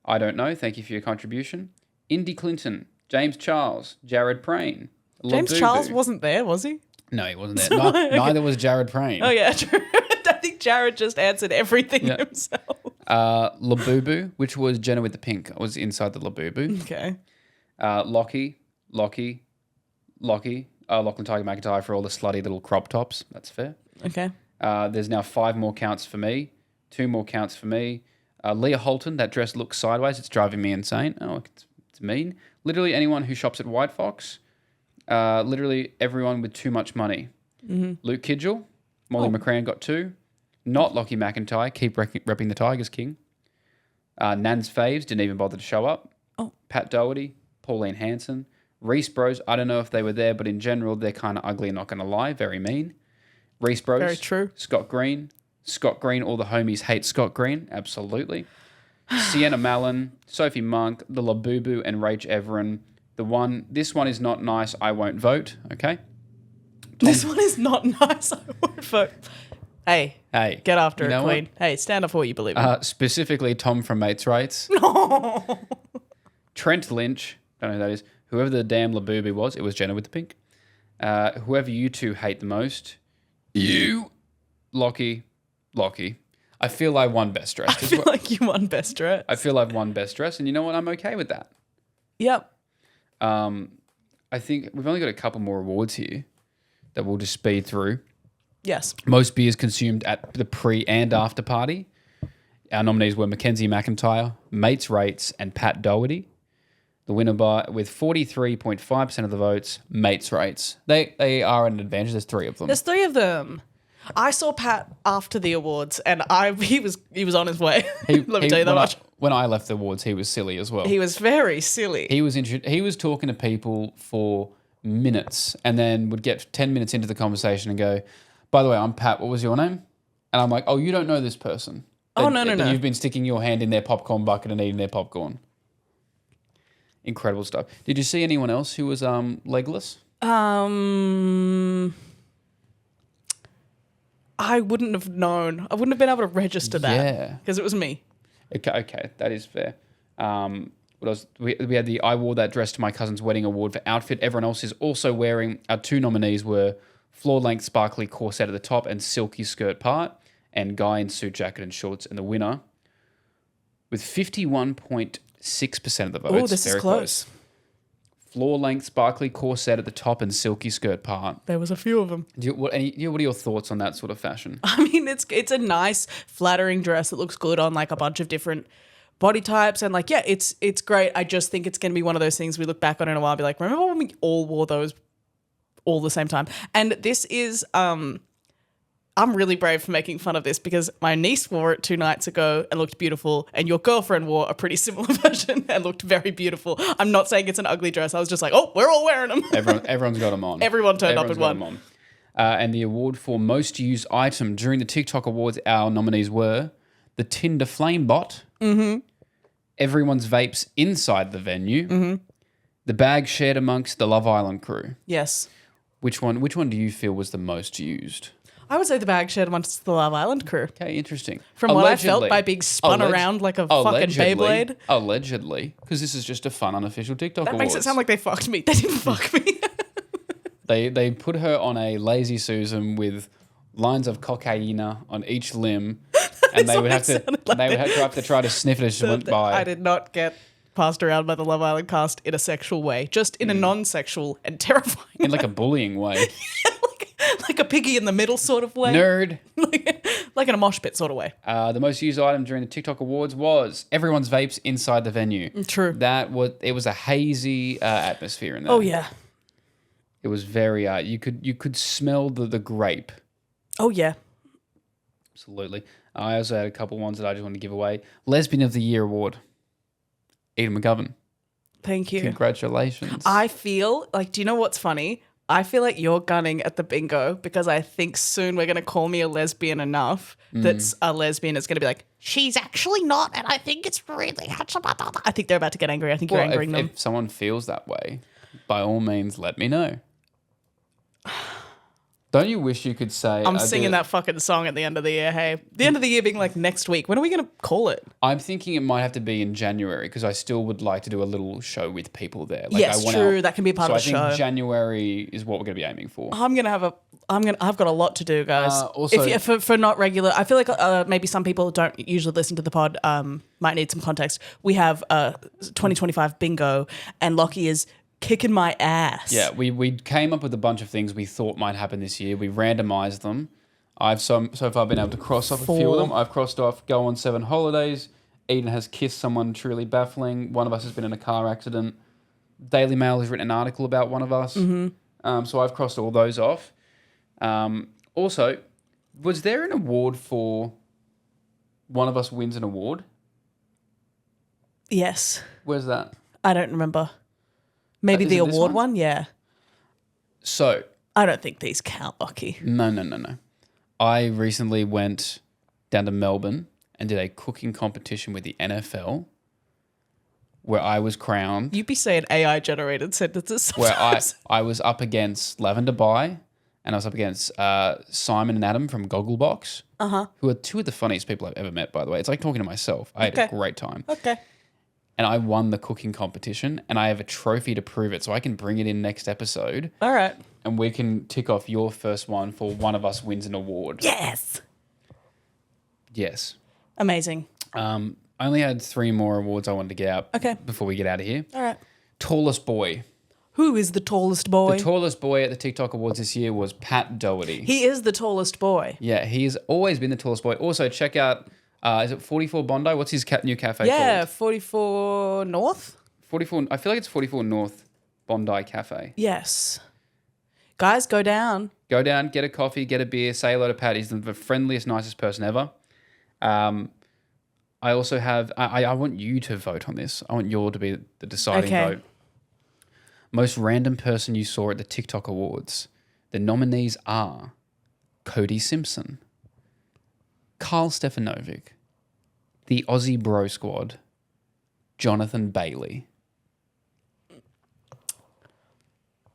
I don't know. Thank you for your contribution. Indy Clinton, James Charles, Jared Prain. James Labubu. Charles wasn't there, was he? No, he wasn't there. Neither was Jared Prain. Oh, yeah. I think Jared just answered everything himself. Labubu, which was Jenna with the pink, was inside the Labubu. Okay. Lachy, Lachlan Tiger McIntyre for all the slutty little crop tops. That's fair. Okay. There's now 5 more counts for me. 2 more counts for me. Leah Holton, that dress looks sideways. It's driving me insane. Oh, it's mean. Literally anyone who shops at White Fox. Literally everyone with too much money. Luke Kidgel, Molly McCrann got 2. Not Lachy McIntyre, keep repping the Tigers King. Nan's Faves didn't even bother to show up. Pat Doherty, Pauline Hanson. Reese Bros, I don't know if they were there, but in general, they're kind of ugly, not going to lie. Very mean. Reese Bros. Very true. Scott Green, all the homies hate Scott Green. Absolutely. Sienna Mallon, Sophie Monk, the Labubu, and Rach Everin. This one is not nice. I won't vote. Okay. This one is not nice. I would vote. Hey, Hey, get after you it, know Queen. Hey, stand up for what you believe in. Specifically, Tom from Mates Rates. Trent Lynch, don't know who that is. Whoever the damn Labubu was, it was Jenna with the pink. Whoever you two hate the most, you, Lachy. I feel I won best dressed. I feel like you won best dress. I feel I've won best dressed, and you know what? I'm okay with that. Yep. I think we've only got a couple more awards here that we'll just speed through. Yes. Most beers consumed at the pre and after party. Our nominees were Mackenzie McIntyre, Mates Rates, and Pat Doherty. The winner with 43.5% of the votes, Mates Rates. They are an advantage. There's three of them. There's three of them. I saw Pat after the awards, and he was on his way. Let me tell you that much. When I left the awards, he was silly as well. He was very silly. He was talking to people for minutes, and then would get 10 minutes into the conversation and go, "By the way, I'm Pat. What was your name?" And I'm like, "Oh, you don't know this person." Oh, no. You've been sticking your hand in their popcorn bucket and eating their popcorn. Incredible stuff. Did you see anyone else who was legless? I wouldn't have known. I wouldn't have been able to register that. Yeah. Because it was me. Okay, that is fair. What else? We had the I wore that dress to my cousin's wedding award for outfit. Everyone else is also wearing. Our two nominees were floor-length sparkly corset at the top and silky skirt part, and guy in suit jacket and shorts. And the winner, with 51.6% of the votes. Oh, this is close. Floor-length sparkly corset at the top and silky skirt part. There was a few of them. What are your thoughts on that sort of fashion? I mean, it's a nice, flattering dress that looks good on like a bunch of different body types, and like, yeah, it's great. I just think it's going to be one of those things we look back on in a while and be like, remember when we all wore those all the same time? And this is, I'm really brave for making fun of this because my niece wore it 2 nights ago and looked beautiful, and your girlfriend wore a pretty similar version and looked very beautiful. I'm not saying it's an ugly dress. I was just like, oh, we're all wearing them. Everyone's got them on. Everyone turned up in one. And the award for most used item during the TikTok Awards, our nominees were the Tinder Flamebot, everyone's vapes inside the venue, the bag shared amongst the Love Island crew. Yes. Which one do you feel was the most used? I would say the bag shared amongst the Love Island crew. Okay, interesting. From what I felt by being spun around like a fucking Beyblade. Allegedly, because this is just a fun unofficial TikTok That Awards. makes it sound like they fucked me. They didn't fuck me. They put her on a lazy Susan with lines of cocaina on each limb, and they would have to try to sniff it as she went by. I did not get passed around by the Love Island cast in a sexual way, just in a non-sexual and terrifying in like a bullying way. like a piggy in the middle sort of way. Nerd. like in a mosh pit sort of way. The most used item during the TikTok Awards was everyone's vapes inside the venue. True. It was a hazy atmosphere in there. Oh yeah. It was very you could smell the grape. Oh yeah. Absolutely. I also had a couple ones that I just wanted to give away. Lesbian of the Year award. Eden McGovern. Thank you. Congratulations. I feel like, do you know what's funny? I feel like you're gunning at the bingo because I think soon we're going to call me a lesbian enough that's a lesbian is going to be like, She's actually not, and I think it's really hot. I think they're about to get angry. I think you're angering them. If someone feels that way, by all means, let me know. Don't you wish you could say... I'm singing that fucking song at the end of the year, hey. The end of the year being like next week. When are we going to call it? I'm thinking it might have to be in January because I still would like to do a little show with people there. Like yes, true. That can be a part of the show. I think January is what we're going to be aiming for. I've got a lot to do, guys. Also, for not regular, I feel like maybe some people don't usually listen to the pod, might need some context. We have 2025 bingo, and Lachy is kicking my ass. Yeah, we came up with a bunch of things we thought might happen this year. We randomized them. I've so far been able to cross off a few of them. I've crossed off go on 7 holidays. Eden has kissed someone truly baffling. One of us has been in a car accident. Daily Mail has written an article about one of us. So I've crossed all those off. Also, was there an award for one of us wins an award? Yes. Where's that? I don't remember. Maybe the award one? Yeah. So. I don't think these count, Lachy. No. I recently went down to Melbourne and did a cooking competition with the NFL where I was crowned. You be saying AI-generated sentences sometimes. Where I was up against Lavender Bay and I was up against Simon and Adam from Gogglebox, who are two of the funniest people I've ever met, by the way. It's like talking to myself. I had a great time. Okay. And I won the cooking competition, and I have a trophy to prove it, so I can bring it in next episode. All right. And we can tick off your first one for one of us wins an award. Yes. Yes. Amazing. I only had 3 more awards I wanted to get out before we get out of here. All right. Tallest boy. Who is the tallest boy? The tallest boy at the TikTok Awards this year was Pat Doherty. He is the tallest boy. Yeah, he's always been the tallest boy. Also, check out, is it 44 Bondi? What's his new cafe Yeah, called? 44 North? 44. I feel like it's 44 North Bondi Cafe. Yes. Guys, go down. Go down, get a coffee, get a beer, say hello to Pat. He's the friendliest, nicest person ever. I also have, I want you to vote on this. I want you to be the deciding vote. Most random person you saw at the TikTok Awards. The nominees are Cody Simpson, Carl Stefanovic, the Aussie Bro Squad, Jonathan Bailey.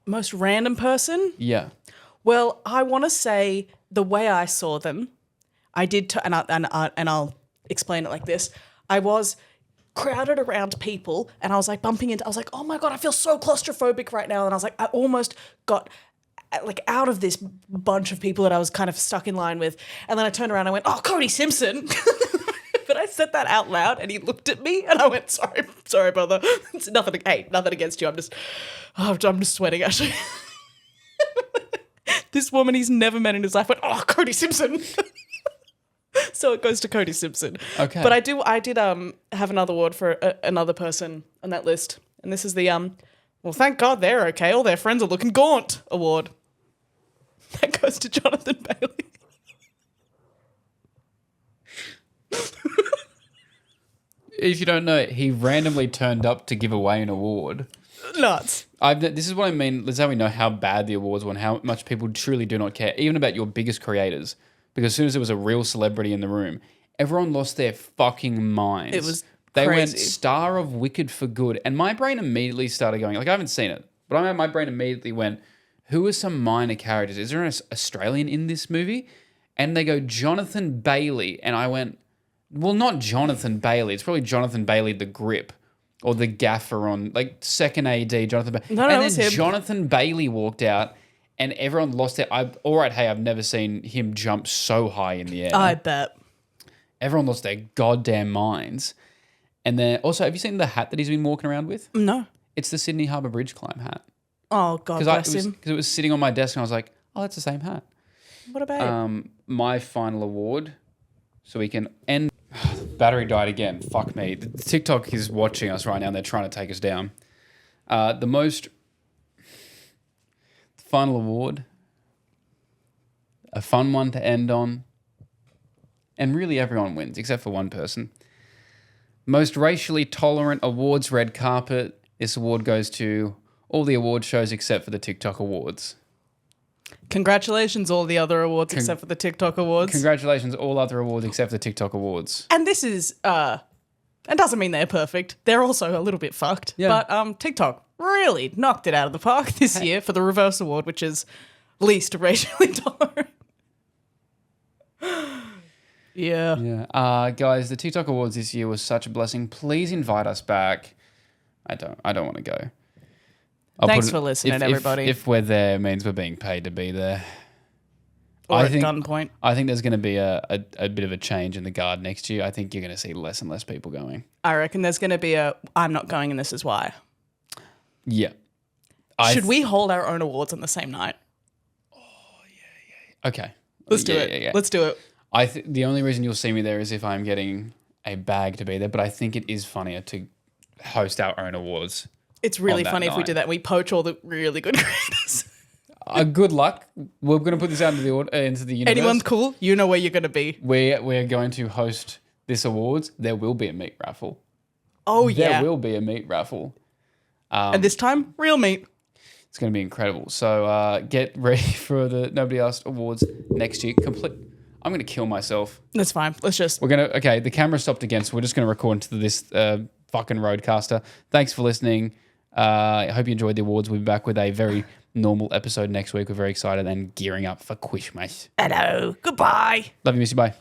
Most random person? Yeah. Well, I want to say the way I saw them, I did, and I'll explain it like this. I was crowded around people, and I was like bumping into. I was like, "Oh my god, I feel so claustrophobic right now." And I was like, I almost got like out of this bunch of people that I was kind of stuck in line with. And then I turned around and I went, "Oh, Cody Simpson." But I said that out loud, and he looked at me, and I went, "Sorry, brother. It's nothing. Hey, nothing against you. I'm just sweating actually." This woman he's never met in his life went, "Oh, Cody Simpson." So it goes to Cody Simpson. Okay. But I did have another award for another person on that list, and this is the well, thank God they're okay. All their friends are looking gaunt award. That goes to Jonathan Bailey. If you don't know, he randomly turned up to give away an award. Nuts. This is what I mean. This is how we know how bad the awards were and how much people truly do not care, even about your biggest creators. Because as soon as there was a real celebrity in the room, everyone lost their fucking minds. It was They crazy. went star of Wicked for good. And my brain immediately started going, like, I haven't seen it, but my brain immediately went, who are some minor characters? Is there an Australian in this movie? And they go, Jonathan Bailey. And I went, well, not Jonathan Bailey. It's probably Jonathan Bailey, the grip. Or the gaffer on, like, second AD, Jonathan Bailey. No, and it then was him. Jonathan Bailey walked out, and everyone lost it. All right, hey, I've never seen him jump so high in the air. I bet. Everyone lost their goddamn minds. And then, also, have you seen the hat that he's been walking around with? No. It's the Sydney Harbour Bridge climb hat. Oh, God bless him. Because it was sitting on my desk, and I was like, oh, that's the same hat. What about My final award, so we can end. Battery died again. Fuck me. The TikTok is watching us right now and they're trying to take us down. The final award, a fun one to end on, and really everyone wins except for one person. Most racially tolerant awards red carpet. This award goes to all the award shows except for the TikTok Awards. Congratulations, all the other awards except for the TikTok Awards. Congratulations, all other awards except for the TikTok Awards. And this is, it doesn't mean they're perfect. They're also a little bit fucked. Yeah. But TikTok really knocked it out of the park this year for the Reverse Award, which is least racially tolerant. Yeah. Yeah. Guys, the TikTok Awards this year was such a blessing. Please invite us back. I don't want to go. Thanks for listening, everybody. If we're there, it means we're being paid to be there. Or at gunpoint. I think there's going to be a bit of a change in the guard next year. I think you're going to see less and less people going. I reckon there's going to be I'm not going and this is why. Yeah. Should we hold our own awards on the same night? Okay. Let's do it. Yeah. Let's do it. The only reason you'll see me there is if I'm getting a bag to be there, but I think it is funnier to host our own awards. It's really that funny if we night. do that and we poach all the really good creators. Good luck. We're going to put this out into the universe. Anyone's cool, you know where you're going to be. We're going to host this awards. There will be a meat raffle. Oh, yeah. There will be a meat raffle. And this time, real meat. It's going to be incredible. So get ready for the Nobody Asked Awards next year. I'm going to kill myself. That's fine. Let's just... Okay, the camera stopped again, so we're just going to record into this fucking roadcaster. Thanks for listening. I hope you enjoyed the awards. We'll be back with a very normal episode next week. We're very excited and gearing up for Christmas. Hello. Goodbye. Love you, miss you. Bye.